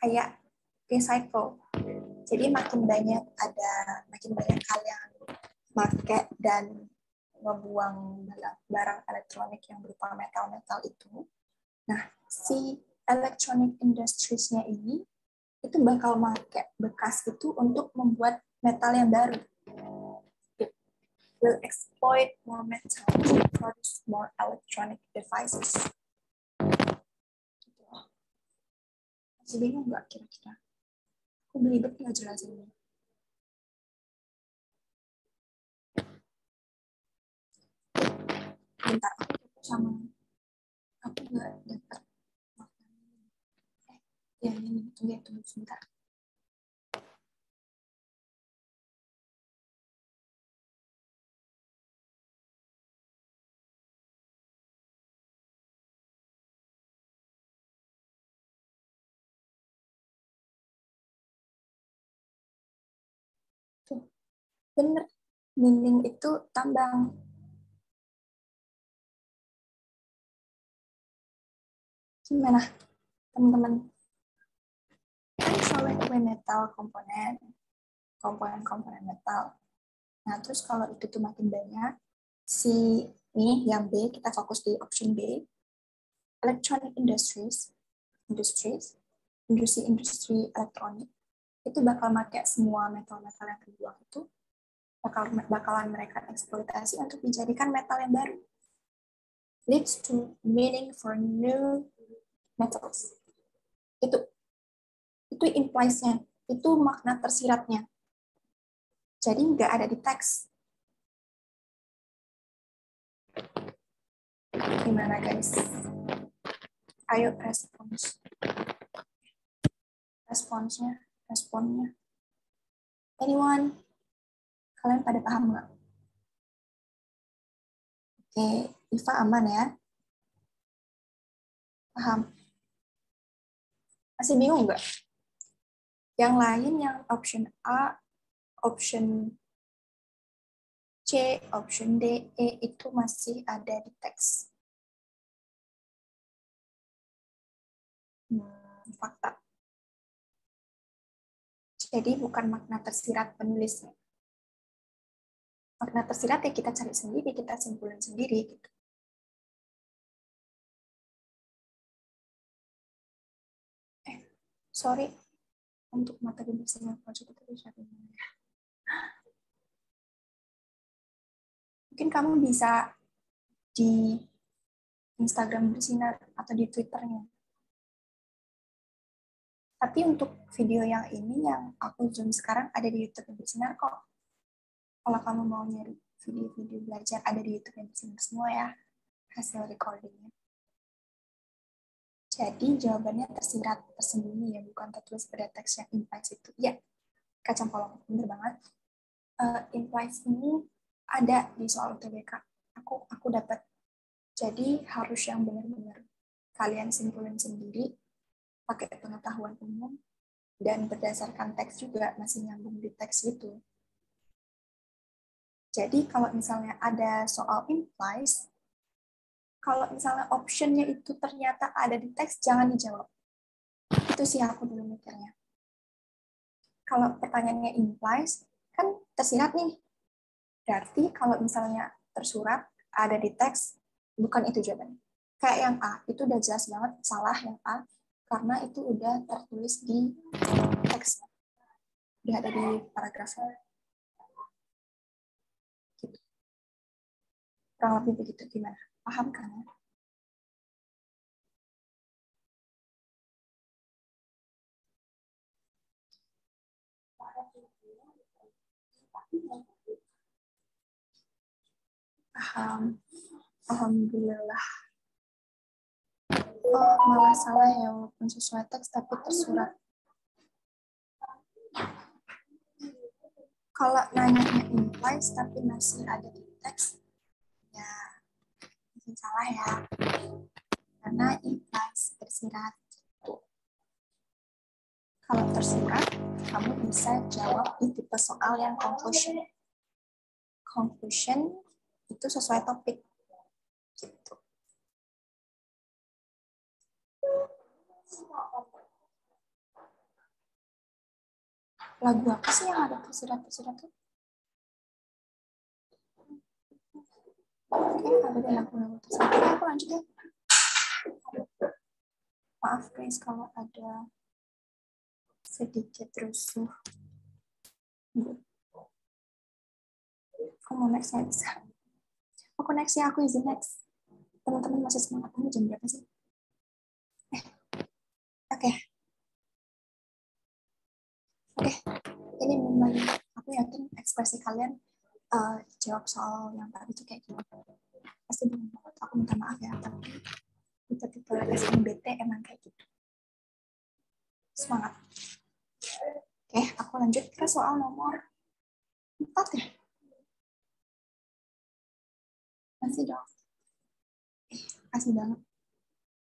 Kayak recycle. Jadi makin banyak hal yang pakai dan ngebuang barang elektronik yang berupa metal-metal itu. Nah, si electronic industries-nya ini itu bakal pakai bekas itu untuk membuat metal yang baru. It will exploit more metal to produce more electronic devices. Masih bingung nggak kira-kira? Aku belibet nggak jelasinnya. Bentar, aku sama aku nggak dapat. Ya ini tunggu sebentar. Tuh, bener. Mining itu tambang. Gimana, teman-teman? Kan solid metal komponen metal. Nah, terus kalau itu tuh makin banyak, si ini yang B, kita fokus di option B, electronic industri elektronik, itu bakal pakai semua metal-metal yang terbuang itu, bakalan mereka eksploitasi untuk dijadikan metal yang baru. leads to meaning for new methods. Itu implies-nya, itu makna tersiratnya. Jadi nggak ada di teks. Gimana guys? Ayo responnya. Anyone? Kalian pada paham nggak? Oke, Iva aman ya? Paham? Masih bingung nggak? Yang lain yang option A, option C, option D, E itu masih ada di teks. Fakta. Jadi bukan makna tersirat penulisnya. Makna tersirat ya kita cari sendiri, kita simpulin sendiri. Gitu. Sorry, untuk materi bersinar project itu bisa dimana? Mungkin kamu bisa di Instagram bersinar atau di Twitternya. Tapi untuk video yang ini yang aku zoom sekarang ada di YouTube bersinar kok. Kalau kamu mau nyari video-video belajar ada di YouTube bersinar semua ya hasil recordingnya. Jadi jawabannya tersirat tersembunyi ya, bukan tertulis pada teks yang implies itu. Ya, kacang polong, bener banget. Implies ini ada di soal UTBK. Aku dapat. Jadi harus yang benar-benar kalian simpulin sendiri, pakai pengetahuan umum, dan berdasarkan teks juga masih nyambung di teks itu. Jadi kalau misalnya ada soal implies, kalau misalnya optionnya itu ternyata ada di teks, jangan dijawab. Itu sih aku dulu mikirnya. Kalau pertanyaannya implies, kan tersirat nih. Berarti kalau misalnya tersurat, ada di teks, bukan itu jawabannya. Kayak yang A, itu udah jelas banget salah yang A, karena itu udah tertulis di teks. Udah ada di paragrafnya. Gitu. Kurang lebih begitu, gimana? Paham kan? Paham. Alhamdulillah. Oh, malah salah ya, walaupun sesuai teks tapi tersurat. Kalau nanyanya implies tapi masih ada di teks, ya mungkin salah ya. Karena implies tersirat. Kalau tersurat, kamu bisa jawab di tipe soal yang conclusion. Conclusion itu sesuai topik. Gitu. Lagu apa sih yang ada tersirat-tersirat tuh? Oke, ada di lagu-lagu tersirat. Aku lanjut ya. Maaf guys kalau ada sedikit rusuh. Aku mau next ya bisa. Aku next ya, aku izin next. Teman-teman masih semangat, ini jam berapa sih? Oke. Ini mulai. Aku yakin ekspresi kalian jawab soal yang tadi itu kayak gini. Pasti belum banget. Aku minta maaf ya, tapi tipe-tipe SNBT emang kayak gitu. Semangat. Oke, aku lanjut ke soal nomor 4 ya. Masih dong. Kasih banget.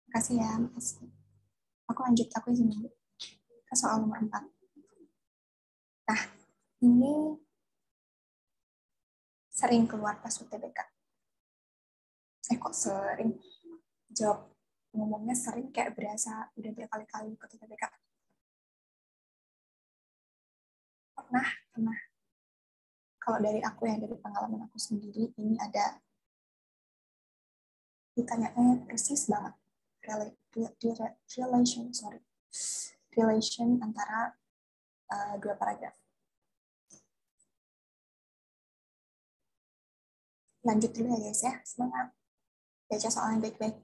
Makasih ya, makasih. Aku lanjut, aku izin dulu ke soal nomor 4. Nah, ini sering keluar pas UTBK. Kok sering? Jawab ngomongnya sering kayak berasa udah berkali-kali ikut UTBK. Pernah. Kalau dari aku ya, dari pengalaman aku sendiri, ini ada ditanyanya persis banget relation antara dua paragraf. Lanjut dulu ya guys ya, semangat. Baca soalnya baik-baik.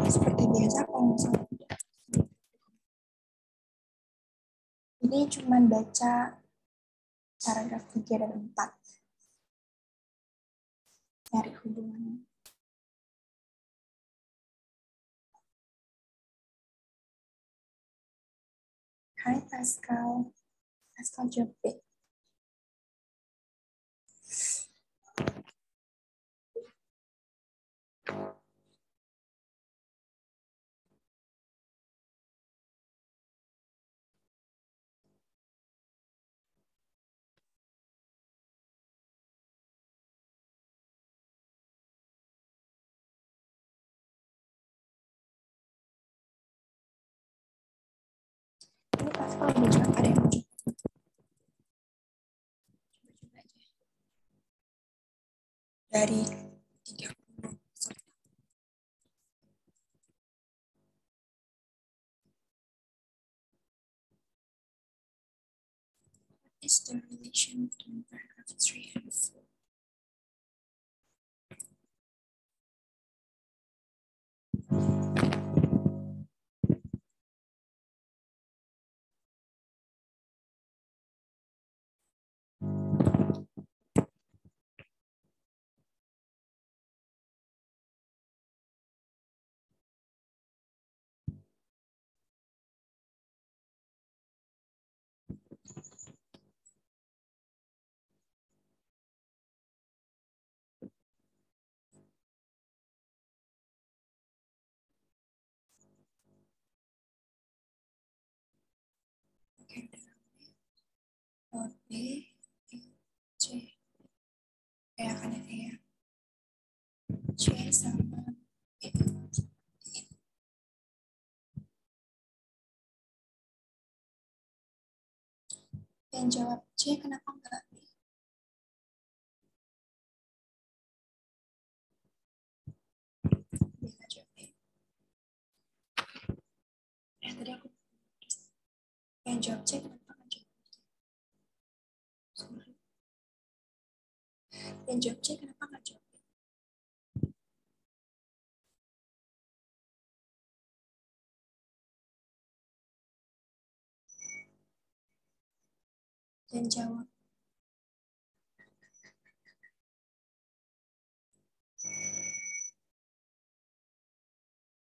Seperti biasa, kalau misalnya ini cuma baca paragraf 3 dan 4. Nyari hubungannya. Hai Pascal. Pascal jawab B. Ini Pascal udah jawab, ada yang mau jawab. Coba-coba aja. Dari 30. What is the relation between paragraph 3 and 4? Oke, B, E, C. Ya kan ini ya. C sama E. Yang jawab C, kenapa enggak B? Dia nggak jawab B. Tadi aku yang jawab C, kenapa enggak jawab B? Sorry. Yang jawab C, kenapa nggak jawab B? Yang jawab.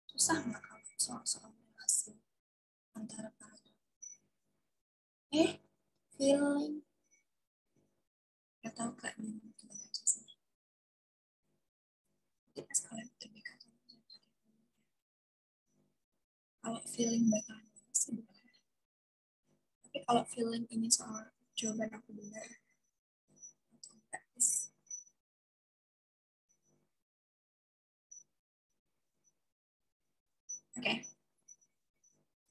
Susah nggak kalau soal-soal relasi antara paragraf? Feeling. Gak tahu Kak, ini gimana aja sih. Jadi pas kalian TBK, kalau feeling bakalan sih boleh. Tapi kalau feeling ini soal jawaban aku benar atau enggak, okay.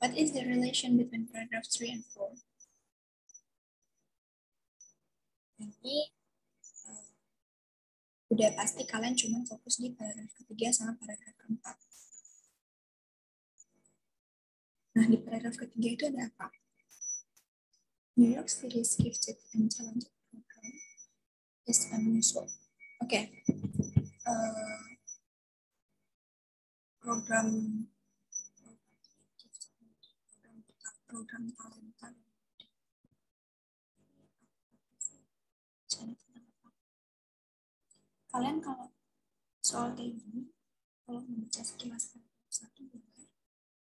What is the relation between paragraph 3 and 4? Ini udah pasti kalian cuma fokus di paragraf ketiga sama paragraf keempat. Nah, di paragraf ketiga itu ada apa? New York City's gifted and talented program is unusual. Oke. Program talenta. Kalian kalau soal kayak gini, kalau membaca sekilas satu boleh,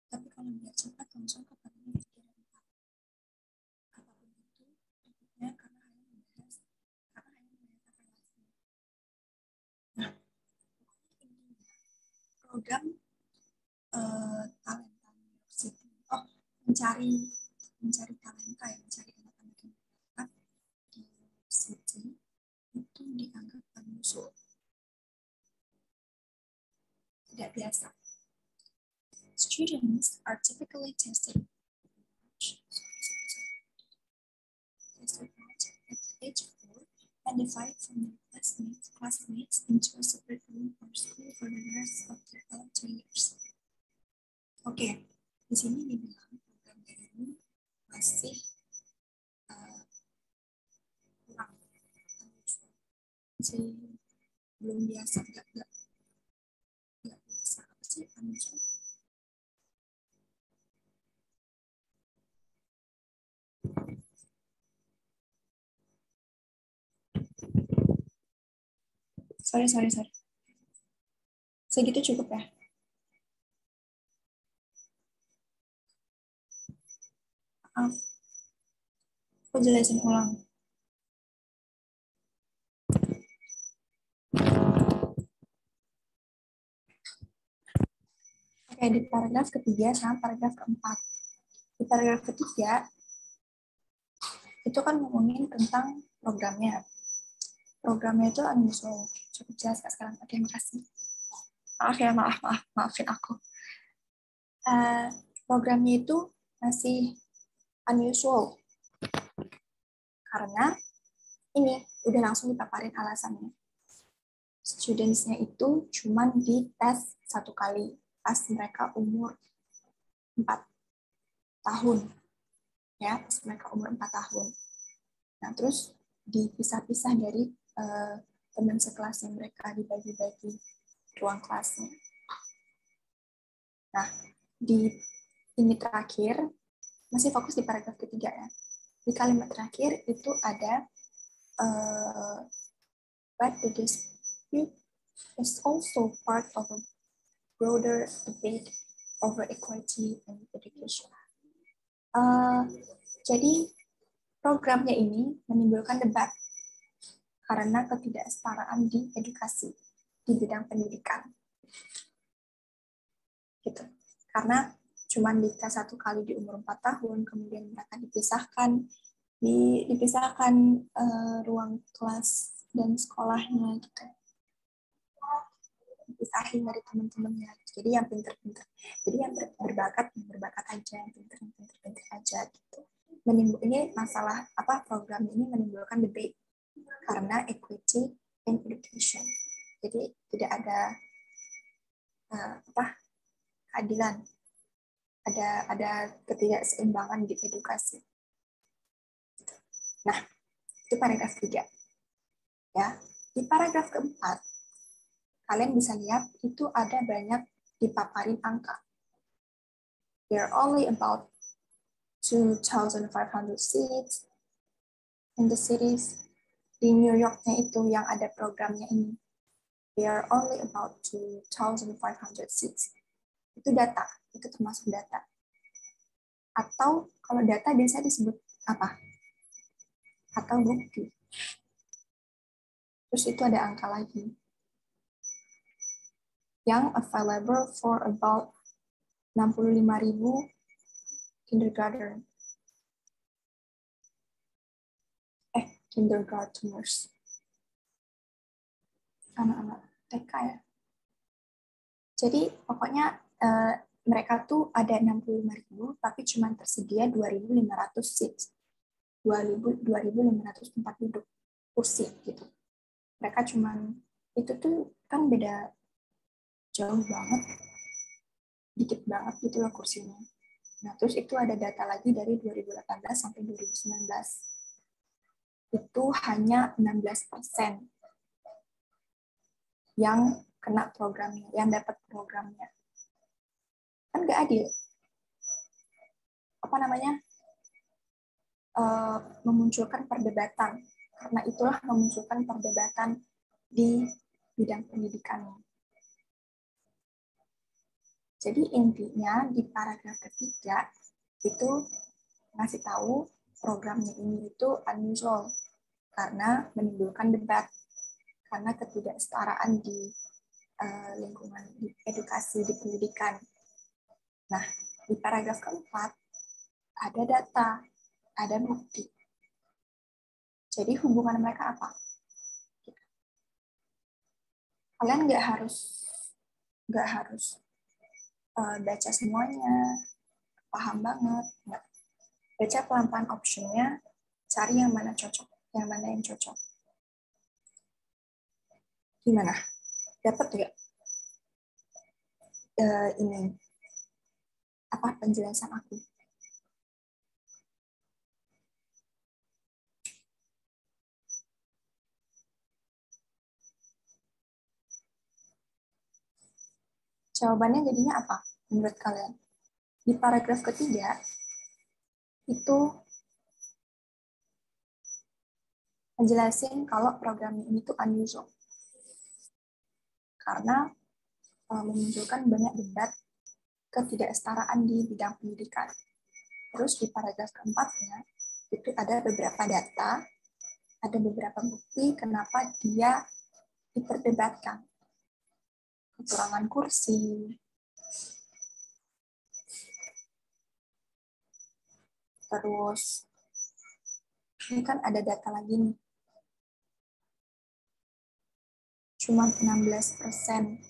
tapi kalau biar cepat langsung ke paragraf 3 dan 4. Apapun itu, topiknya karena hanya membahas relasi. Nah, program talenta New York City. Oh, mencari talenta ya, mencari anak-anak yang berbakat di City itu dianggap unusual. Tidak biasa. Students are typically tested at age 4 and divided from their classmates into a separate room or school for the rest of their 2 years. Oke, di sini dibilang program ini masih kurang, masih belum biasa, nggak biasa. Apa sih unusual? Sorry. Segitu cukup ya? Aku jelasin ulang. Oke, di paragraf ketiga sama paragraf keempat. Di paragraf ketiga, itu kan ngomongin tentang programnya. Programnya itu unusual. Cukup jelas Kak sekarang. Oke, makasih. Maaf ya, maafin aku. Programnya itu masih unusual. Karena ini udah langsung dipaparin alasannya. Students-nya itu cuma dites 1 kali pas mereka umur 4 tahun. Ya, pas mereka umur 4 tahun. Nah, terus dipisah-pisah dari teman sekelasnya mereka, dibagi-bagi ruang kelasnya. Nah, di ini terakhir, masih fokus di paragraf ketiga ya. Di kalimat terakhir itu ada but the dispute is also part of a broader debate over equality and education. Jadi programnya ini menimbulkan debat karena ketidaksetaraan di edukasi di bidang pendidikan. Gitu. Karena cuma dites 1 kali di umur 4 tahun, kemudian mereka dipisahkan ruang kelas dan sekolahnya gitu. Dipisahin dari teman-temannya. Jadi yang pinter-pinter. Jadi yang berbakat aja, yang pinter aja gitu. Ini masalah program ini menimbulkan debate karena equity in education. Jadi tidak ada keadilan, ada ketidakseimbangan di edukasi. Nah, itu paragraf 3. Ya. Di paragraf keempat, kalian bisa lihat itu ada banyak dipaparin angka. There are only about 2,500 seats in the cities. Di New York-nya itu yang ada programnya ini. There are only about 2,500 seats. Itu data, itu termasuk data. Atau kalau data biasanya disebut apa? Atau bukti. Terus itu ada angka lagi. Yang available for about 65.000 kindergarteners. Anak-anak TK ya. Jadi pokoknya mereka tuh ada 65.000 tapi cuma tersedia 2.500 seats. 2.500 tempat duduk kursi gitu. Mereka cuman itu tuh kan beda jauh banget. Dikit banget gitu loh kursinya. Nah, terus itu ada data lagi dari 2018 sampai 2019. Itu hanya 16% yang kena programnya, yang dapat programnya. Kan nggak adil. Apa namanya? Memunculkan perdebatan. Karena itulah memunculkan perdebatan di bidang pendidikan. Jadi intinya di paragraf ketiga itu ngasih tahu programnya ini itu unusual karena menimbulkan debat, karena ketidaksetaraan di lingkungan di edukasi, di pendidikan. Nah, di paragraf keempat ada data, ada bukti. Jadi hubungan mereka apa? Kalian nggak harus baca semuanya, paham banget. Nggak. Baca pelan-pelan optionnya, cari yang mana cocok, yang mana yang cocok. Gimana? Dapat nggak ini apa penjelasan aku? Jawabannya jadinya apa menurut kalian? Di paragraf ketiga itu menjelasin kalau program ini tuh unusual karena memunculkan banyak debat ketidaksetaraan di bidang pendidikan. Terus di paragraf keempatnya itu ada beberapa data, ada beberapa bukti kenapa dia diperdebatkan. Kekurangan kursi, terus ini kan ada data lagi nih. Cuma 16%.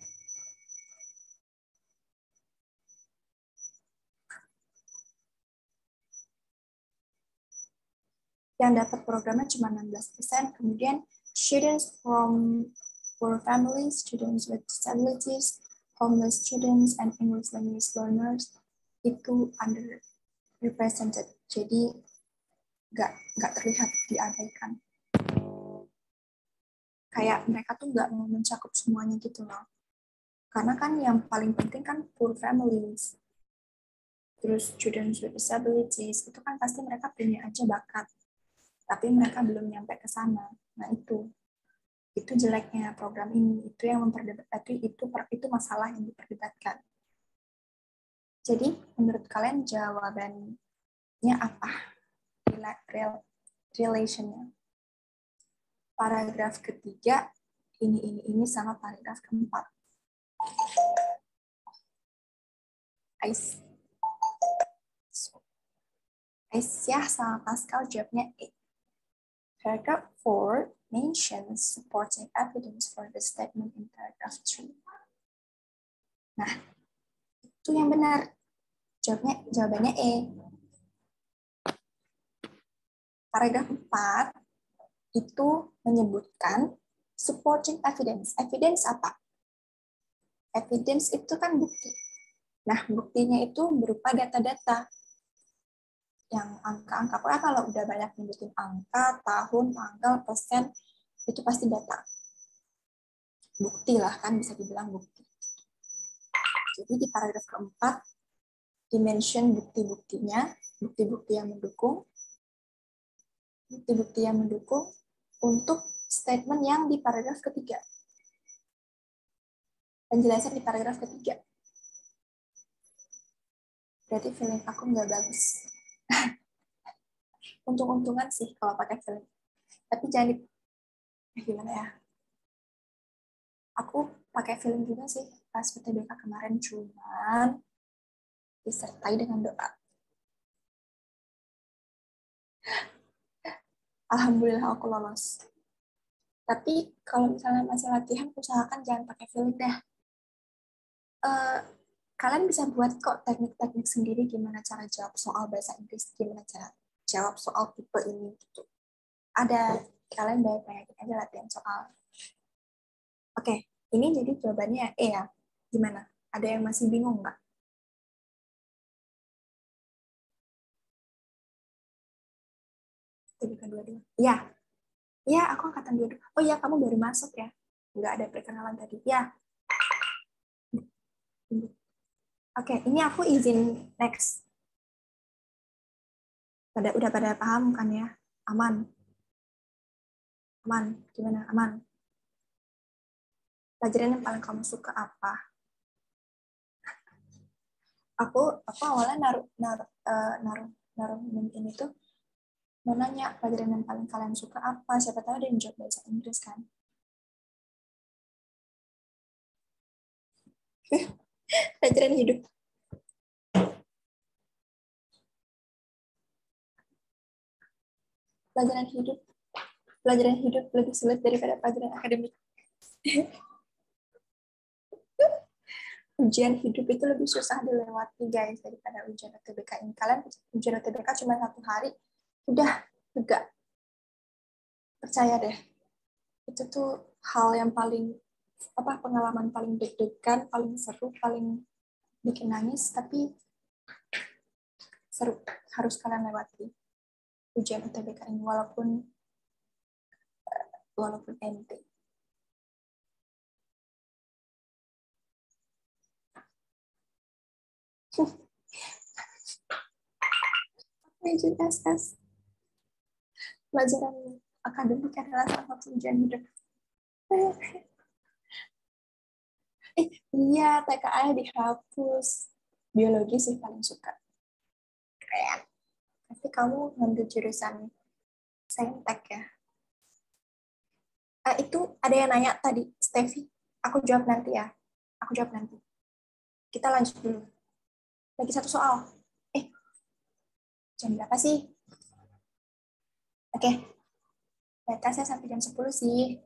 Yang dapat programnya cuma 16%. Kemudian students from poor families, students with disabilities, homeless students, and English language learners itu underrepresented. Jadi nggak terlihat diabaikan. Kayak mereka tuh nggak mau mencakup semuanya gitu loh. Karena kan yang paling penting kan poor families. Terus students with disabilities, itu kan pasti mereka punya aja bakat. Tapi mereka belum nyampe ke sana. Nah itu jeleknya program ini. Itu yang memperdebatkan, itu masalah yang diperdebatkan. Jadi menurut kalian jawabannya apa? Relationnya. Paragraf ketiga ini sama paragraf keempat. Aisyah sama Pascal jawabnya A. Paragraph 4 mentions supporting evidence for the statement in paragraph 3. Nah, itu yang benar. Jawabannya E. Paragraf 4 itu menyebutkan supporting evidence. Evidence apa? Evidence itu kan bukti. Nah, buktinya itu berupa data-data. Yang angka-angka, pokoknya kalau udah banyak nyebutin angka, tahun, tanggal, persen, itu pasti data. bukti lah, kan bisa dibilang bukti. Jadi di paragraf keempat dimention bukti-buktinya, bukti-bukti yang mendukung, bukti-bukti yang mendukung untuk statement yang di paragraf ketiga. Penjelasan di paragraf ketiga. Berarti feeling aku nggak bagus. Untung-untungan sih kalau pakai feeling. Tapi jangan gimana ya? Aku pakai feeling juga sih pas UTBK kemarin, cuman disertai dengan doa. Alhamdulillah aku lolos. Tapi kalau misalnya masih latihan, usahakan jangan pakai feeling dah. Kalian bisa buat kok teknik-teknik sendiri gimana cara jawab soal bahasa Inggris, gimana cara jawab soal tipe ini gitu. Ada, kalian banyak-banyakin aja latihan soal. Oke, ini jadi jawabannya E ya. Gimana? Ada yang masih bingung nggak? TBK 22. Iya, iya aku angkatan 22. Oh iya, kamu baru masuk ya? Nggak ada perkenalan tadi. Ya. Oke, ini aku izin next. Udah pada paham kan ya? Aman. Aman. Gimana? Aman. Pelajaran yang paling kamu suka apa? Aku awalnya naruh mungkin itu mau nanya pelajaran yang paling kalian suka apa, siapa tahu ada yang jawab bahasa Inggris kan. Pelajaran hidup. Pelajaran hidup. Pelajaran hidup lebih sulit daripada pelajaran akademik. Ujian hidup itu lebih susah dilewati guys daripada ujian UTBK ini. Kalian ujian UTBK cuma 1 hari, udah enggak, percaya deh. Itu tuh hal yang paling pengalaman paling deg-degan, paling seru, paling bikin nangis, tapi seru, harus kalian lewati ujian UTBK ini walaupun ente. Izin SS, pelajaran akademik adalah salah satu ujian hidup. Iya, TKA dihapus. Biologi sih paling suka. Keren. Tapi kamu ngambil jurusan saintek ya. Itu ada yang nanya tadi, Steffi. Aku jawab nanti ya. Aku jawab nanti. Kita lanjut dulu. Lagi 1 soal. Jam berapa sih? Oke. Batasnya sampai jam 10 sih.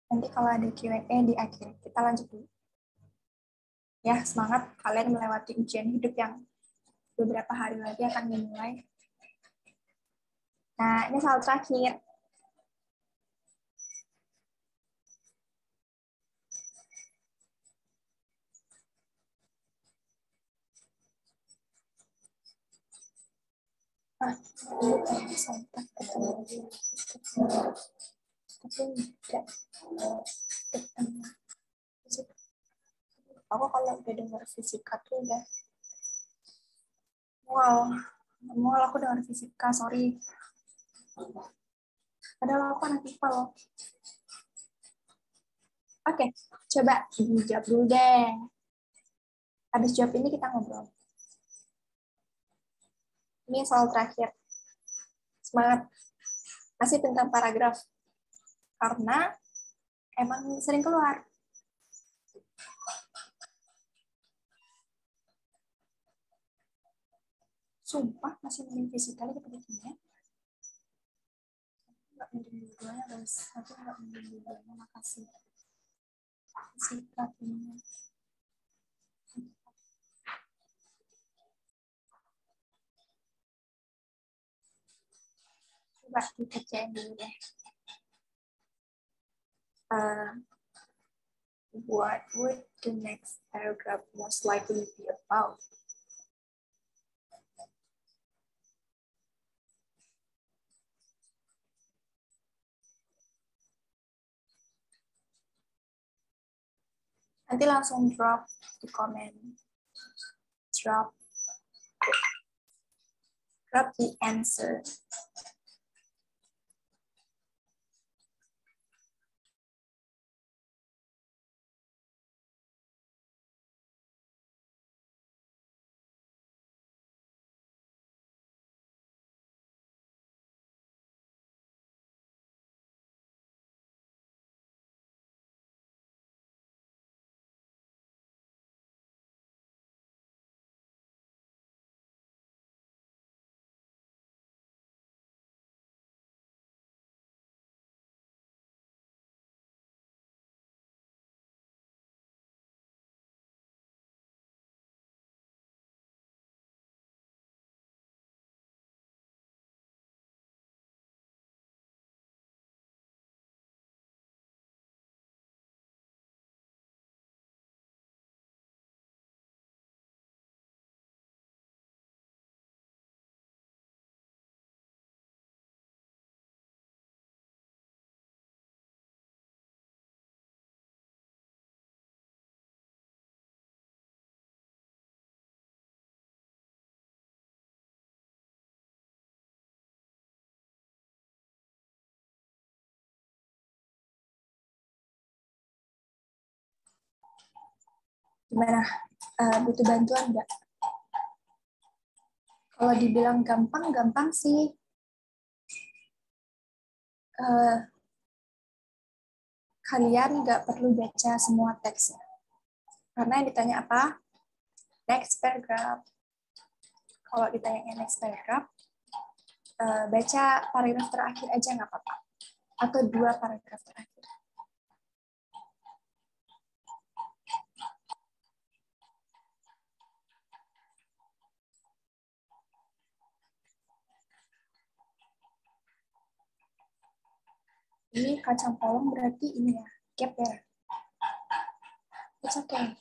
Nanti kalau ada Q&A di akhir. Kita lanjut dulu. Ya, semangat kalian melewati ujian hidup yang beberapa hari lagi akan dimulai. Nah, ini soal terakhir. Aku kalau udah dengar fisika tuh udah mual aku dengar fisika, sorry. Padahal aku anak IPA loh. Oke, coba dijawab dulu deh. Habis jawab ini kita ngobrol. Ini soal terakhir. Semangat. Masih tentang paragraf. Karena emang sering keluar. Sumpah, masih mending fisika daripada kimia. Nggak mending dua-duanya, guys. Aku nggak mending dua-duanya, makasih. Fisika, kimia. Coba dikerjain dulu deh. What would the next paragraph most likely be about? Nanti langsung drop di komen. Drop the answer. Gimana? Butuh bantuan nggak? Kalau dibilang gampang, gampang sih. Kalian nggak perlu baca semua teksnya. Karena yang ditanya apa? Next paragraph. Kalau ditanya next paragraph, baca paragraf terakhir aja nggak apa-apa. Atau 2 paragraf terakhir. Ini kacang polong berarti ini ya, gap ya. It's okay.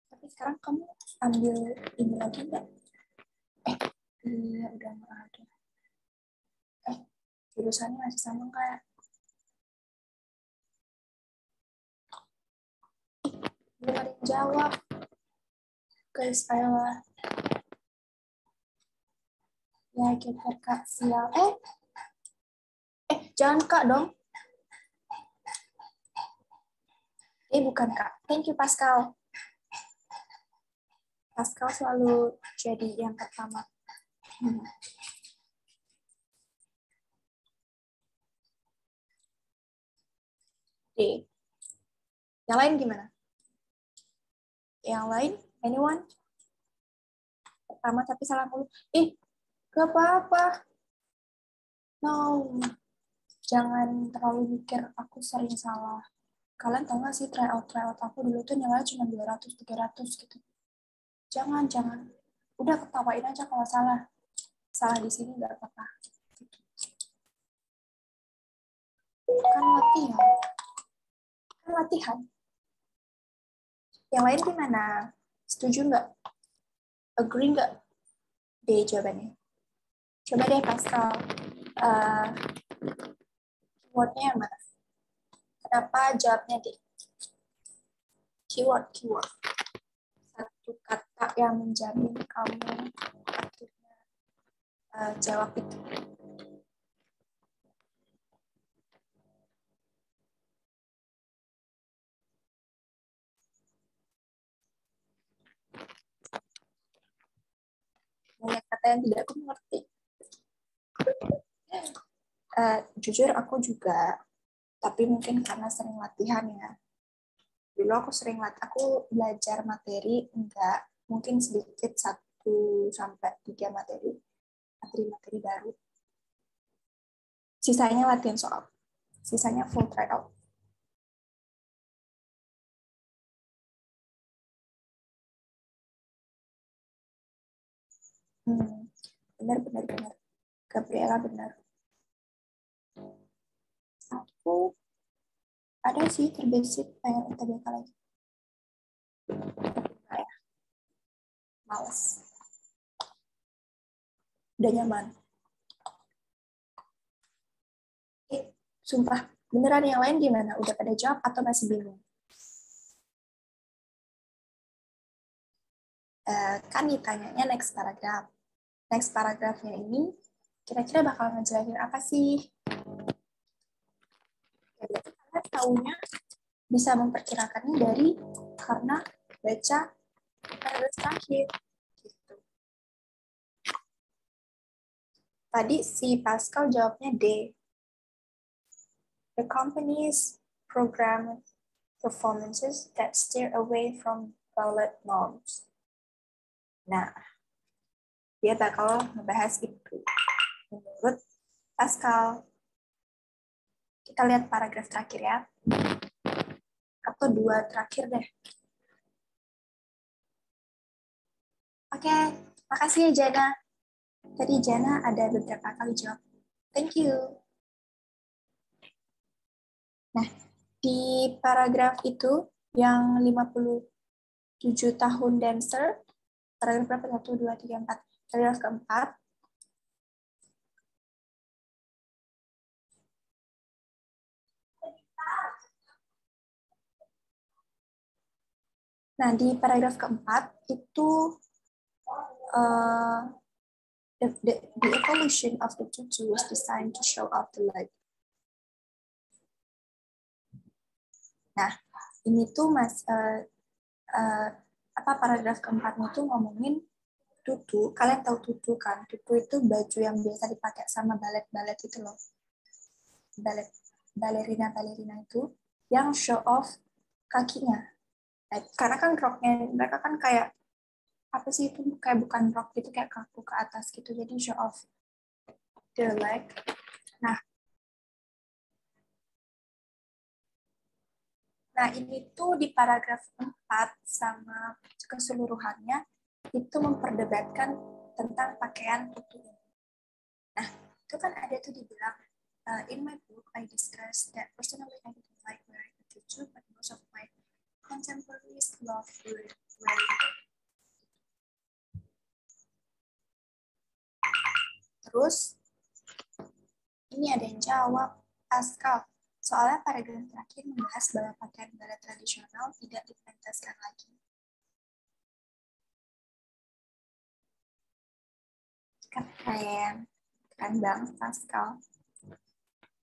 Tapi sekarang kamu ambil ini lagi nggak? Iya, udah nggak ada. Jurusannya masih sama kayak belum ada yang jawab. Guys, ayolah. Ya, kita Kak sial. Jangan Kak dong. Bukan Kak. Thank you, Pascal. Pascal selalu jadi yang pertama. Oke. Yang lain gimana? Yang lain? Anyone? Pertama tapi salah mulu. Gak apa-apa. No. Jangan terlalu mikir aku sering salah. Kalian tahu gak sih tryout aku dulu tuh nilainya cuma 200-300 gitu. Jangan. Udah ketawain aja kalau salah. Salah di sini gak apa-apa. Kan latihan. Yang lain gimana? Setuju nggak? Agree nggak? D jawabannya. Coba deh Pascal. Keywordnya yang mana? Kenapa jawabnya D? Keyword. Satu kata yang menjamin kamu akhirnya jawab itu. Banyak kata yang tidak aku mengerti. Jujur aku juga, tapi mungkin karena sering latihan ya. Dulu aku belajar materi enggak, mungkin sedikit 1-3 materi baru. Sisanya latihan soal. Sisanya full tryout. Benar. Gabriela benar. Ada sih terbesit pengen UTBK lagi. Nah, males. Udah nyaman. Sumpah, beneran yang lain gimana? Udah pada jawab atau masih bingung? Kan ditanyanya next paragraph. Next paragraphnya ini kira-kira bakal ngejelasin apa sih? Ya, berarti kalian taunya bisa memperkirakannya dari karena baca paragraf terakhir. Gitu. Tadi si Pascal jawabnya D. The company's program performances that steer away from valid norms. Nah, dia bakal ngebahas itu. Menurut Pascal. Kita lihat paragraf terakhir ya. Atau dua terakhir deh. Oke, makasih ya Jana. Tadi Jana ada beberapa kali jawab. Thank you. Nah, di paragraf itu yang 57 tahun dancer, paragraf berapa? 1, 2, 3, 4. Paragraf keempat. Nah, di paragraf keempat itu the evolution of the tutu was designed to show off the leg. Nah, ini tuh paragraf keempatnya tuh ngomongin tutu. Kalian tahu tutu kan? Tutu itu baju yang biasa dipakai sama balet-balet itu loh. Balerina itu yang show off kakinya. Nah, karena kan roknya mereka kan kayak apa sih itu, kayak bukan rok gitu, kayak kaku ke atas gitu, jadi show off the leg. Nah, ini tuh di paragraf 4 sama keseluruhannya itu memperdebatkan tentang pakaian tutu. Nah, itu kan ada tuh dibilang, in my book, I discussed that personally I don't like wearing a tutu, but most of my contemporaries love wearing it. Terus, ini ada yang jawab, Pascal. Soalnya paragraf terakhir membahas bahwa pakaian balet tradisional tidak dipentaskan lagi. Keren banget Pascal.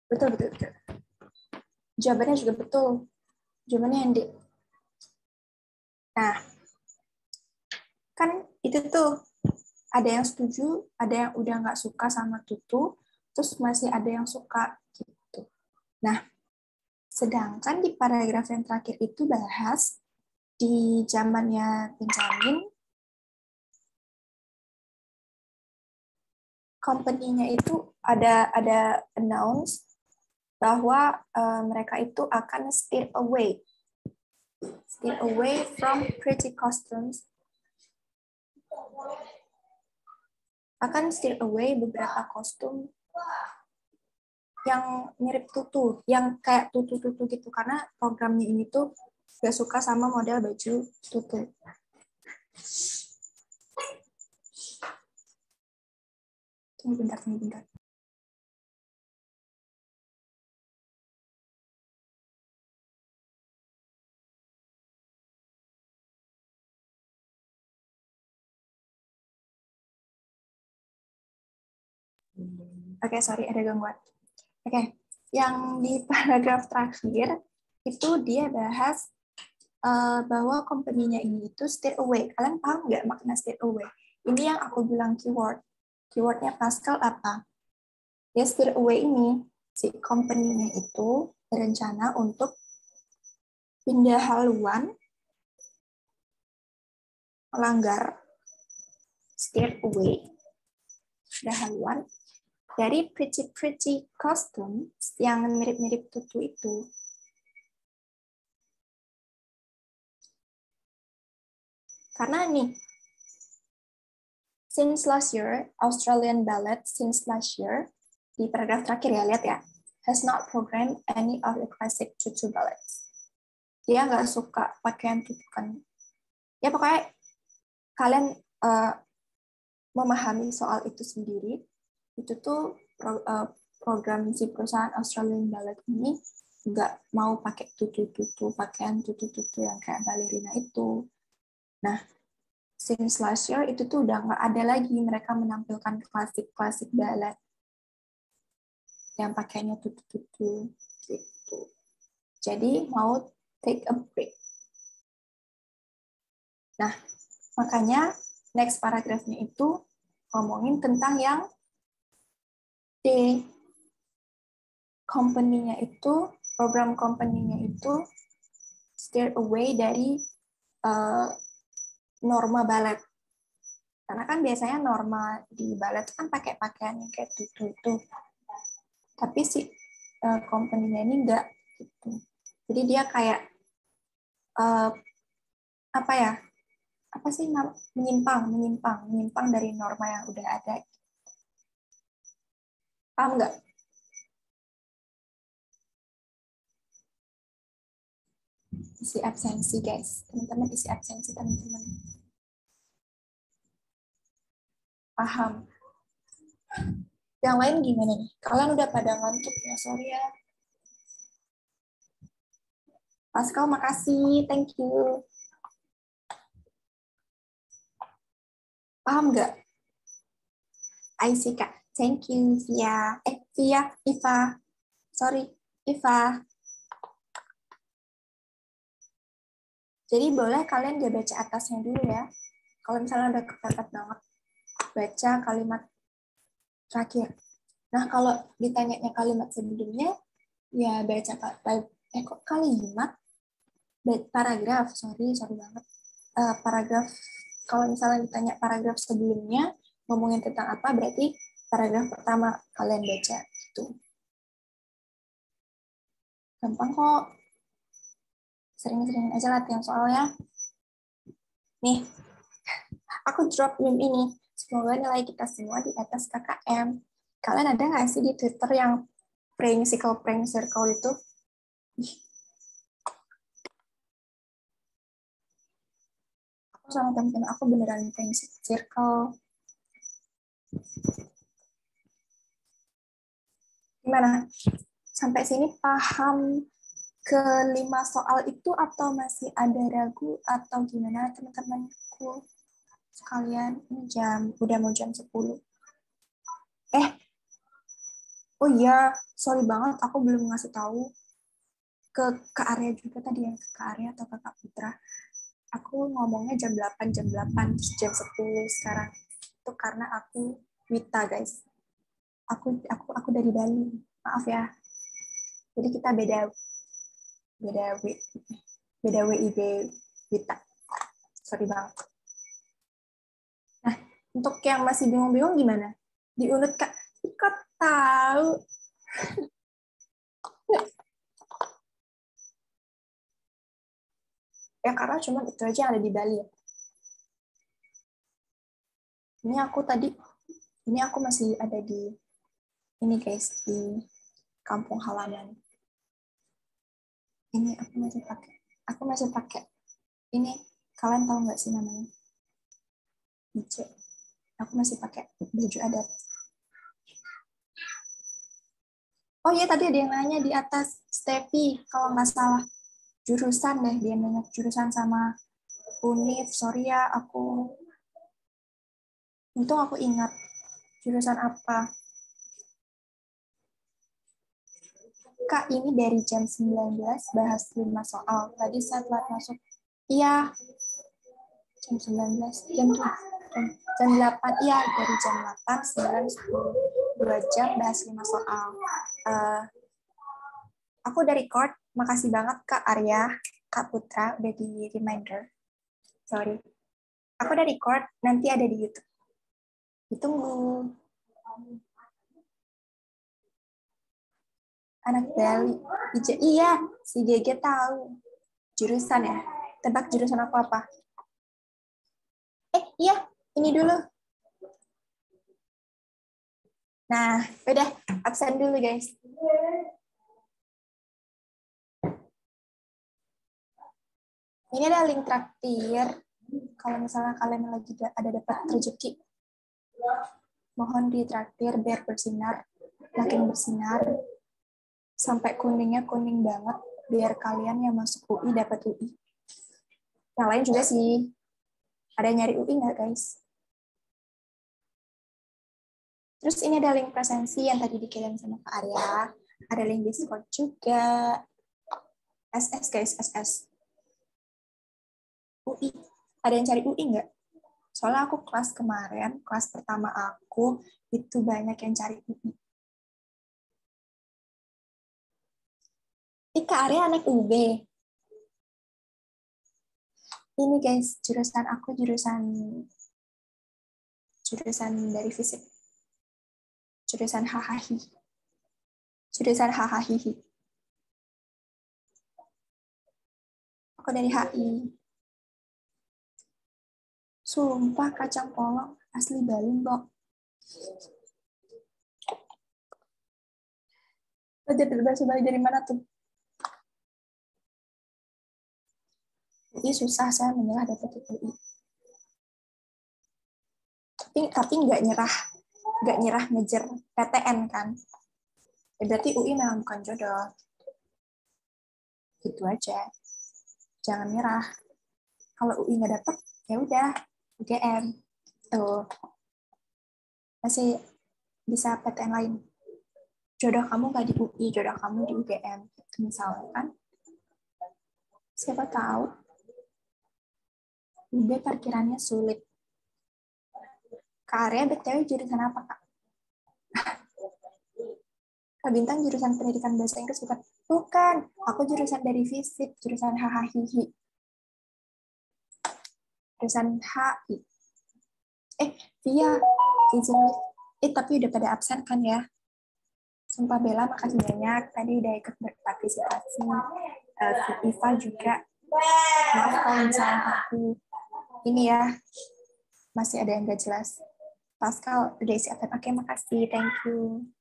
Betul. Jawabannya juga betul. Jawabannya yang D. Nah, kan itu tuh ada yang setuju, ada yang udah nggak suka sama tutu, terus masih ada yang suka gitu. Nah, sedangkan di paragraf yang terakhir itu bahas di zamannya Benjamin, company-nya itu ada announce bahwa mereka itu akan steer away from pretty costumes, akan steer away beberapa kostum yang mirip tutu, yang kayak tutu-tutu gitu, karena programnya ini tuh gak suka sama model baju tutu. Tunggu bentar. Oke, sorry ada gangguan. Oke, yang di paragraf terakhir itu dia bahas bahwa company-nya ini itu steer away. Kalian paham nggak makna steer away? Ini yang aku bilang keyword. Keywordnya Pascal apa? Ya, steer away ini, si company-nya itu berencana untuk pindah haluan, melanggar, steer away, pindah haluan, dari pretty costume yang mirip-mirip tutu itu. Karena nih, since last year, Australian ballet since last year, di paragraf terakhir ya, lihat ya. has not programmed any of the classic tutu ballets. Dia nggak suka pakaian tutukan. Ya pokoknya kalian memahami soal itu sendiri. Itu tuh program si perusahaan Australian Ballet ini nggak mau pakai tutu-tutu, pakaian tutu-tutu yang kayak balerina itu. Nah, since last year itu tuh udah nggak ada lagi mereka menampilkan klasik-klasik ballet yang pakainya tutu-tutu gitu. Jadi mau take a break. Nah, makanya next paragrafnya itu ngomongin tentang yang di company-nya itu, program company-nya itu steer away dari norma balet. Karena kan biasanya norma di balet kan pakai pakaian yang kayak tutu. Tapi si company-nya ini enggak gitu. Jadi dia kayak apa ya? Apa sih menyimpang dari norma yang udah ada. Paham nggak? Isi absensi guys, teman-teman, isi absensi teman-teman. Paham? Yang lain gimana nih? Kalian udah pada ngantuk ya, sorry ya. Pascal, makasih, thank you. Paham nggak? I see, Kak. Thank you, Via. Via, Iva. Sorry, Iva. Jadi boleh kalian dia baca atasnya dulu ya. Kalau misalnya udah kepepet banget, baca kalimat terakhir. Nah, kalau ditanyanya kalimat sebelumnya, ya baca kok kalimat? Paragraf, sorry banget. Paragraf, kalau misalnya ditanya paragraf sebelumnya, ngomongin tentang apa, berarti paragraf pertama kalian baca. Gitu. Gampang kok. Sering-sering aja latihan soalnya. Nih, aku drop meme ini. Semoga nilai kita semua di atas KKM. Kalian ada nggak sih di Twitter yang prank circle itu? Aku sama teman-teman aku beneran prank circle. Gimana? Sampai sini paham kelima soal itu atau masih ada ragu atau gimana teman-temanku sekalian? Ini udah mau jam 10. Oh iya, sorry banget aku belum ngasih tahu ke Kak Arya juga tadi, yang ke Kak Arya atau ke Kak Putra. Aku ngomongnya jam 8, jam 10 sekarang. Itu karena aku Wita, guys. Aku dari Bali. Maaf ya. Jadi kita beda WIB Wita. Sorry banget. Nah, untuk yang masih bingung-bingung gimana? Diunut Kak. Kok tahu? Ya karena cuma itu aja yang ada di Bali ya. Ini aku masih ada di ini guys, di kampung halaman. Ini aku masih pakai ini, kalian tahu nggak sih namanya? Hijau. Aku masih pakai baju adat. Oh iya, tadi ada yang nanya di atas, Steffi, kalau nggak salah jurusan deh, dia nanya jurusan sama univ. Sorry ya, untung aku ingat jurusan apa. Kak, ini dari jam 19 bahas 5 soal. Tadi saya telat masuk. Iya, jam 19, jam 8, iya dari jam 8, 9, 10, 2 jam bahas 5 soal. Aku udah record, makasih banget Kak Arya, Kak Putra udah di reminder. Sorry. Aku udah record, nanti ada di YouTube. Ditunggu. Anak Bali. Iya, si Gege tahu. Jurusan ya? Tebak jurusan aku apa? Iya, ini dulu. Nah, udah absen dulu guys. Ini ada link traktir. Kalau misalnya kalian lagi ada dapat rezeki, mohon ditraktir biar bersinar, makin bersinar, sampai kuningnya kuning banget, biar kalian yang masuk UI dapat UI. Yang lain juga sih. Ada yang nyari UI nggak, guys? Terus ini ada link presensi yang tadi dikirim sama Kak Arya. Ada link Discord juga. SS, guys, SS. UI. Ada yang cari UI nggak? Soalnya aku kelas kemarin, kelas pertama aku, itu banyak yang cari UI. Kak Arya anak UB. Ini guys, jurusan aku jurusan dari fisik. Jurusan hahahi. Jurusan hahahi. Aku dari HI. Sumpah kacang polong asli Bali, Mbok. Belajar bahasa Bali dari mana tuh? UI susah, saya menyerah dapat UI. Tapi nggak nyerah ngejar PTN kan. Ya, berarti UI memang bukan jodoh. Gitu aja. Jangan nyerah. Kalau UI nggak dapet, ya udah UGM. Tuh. Masih bisa PTN lain. Jodoh kamu nggak di UI, jodoh kamu di UGM. Misalnya kan. Siapa tahu. UB parkirannya sulit. Kak Arya BTW jurusan apa, Kak? Kak Bintang jurusan pendidikan bahasa Inggris bukan? Bukan, aku jurusan dari fisik, jurusan hahaha. Jurusan HI. Via, izin. Tapi udah pada absen kan ya? Sumpah Bella, makasih banyak. Tadi udah ikut berpartisipasi. Iva juga. Maaf kalau misalnya aku ini ya, masih ada yang gak jelas. Pascal udah isi absen. Oke, makasih. Thank you.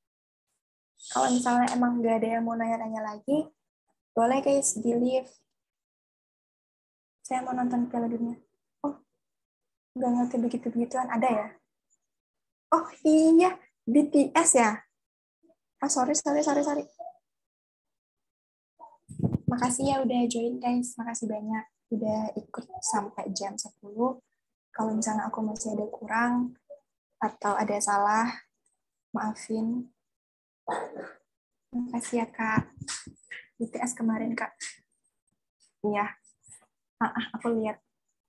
Kalau misalnya emang nggak ada yang mau nanya-nanya lagi, boleh guys di leave. Saya mau nonton Piala Dunia. Oh, nggak ngerti begitu-begituan. Ada ya? Oh iya, BTS ya? Sorry. Makasih ya udah join guys. Makasih banyak udah ikut sampai jam 10. Kalau misalnya aku masih ada kurang atau ada salah, maafin. Makasih ya Kak. BTS kemarin Kak. Iya. Aku lihat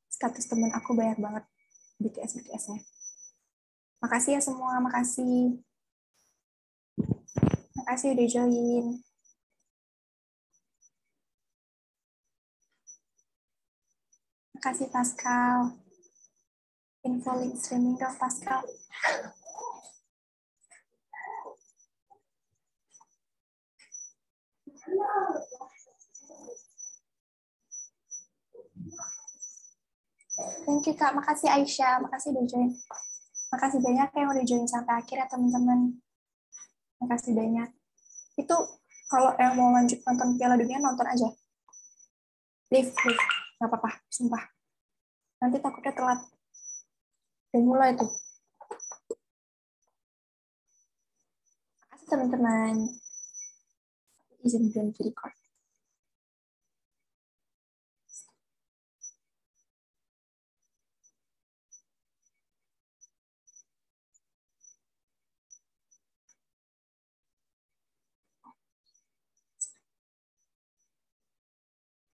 status temen aku banyak banget BTS-nya. Makasih ya semua, makasih. Makasih udah join. Makasih Pascal. Info link streaming dong Pascal. Thank you Kak, makasih Aisyah, makasih udah join. Makasih banyak yang udah join sampai akhir ya teman-teman. Makasih banyak. Itu kalau yang mau lanjut nonton Piala Dunia nonton aja. Leave. Nggak apa-apa, sumpah. Nanti takutnya telat. Udah mulai tuh. Makasih teman-teman. Izin berhenti record.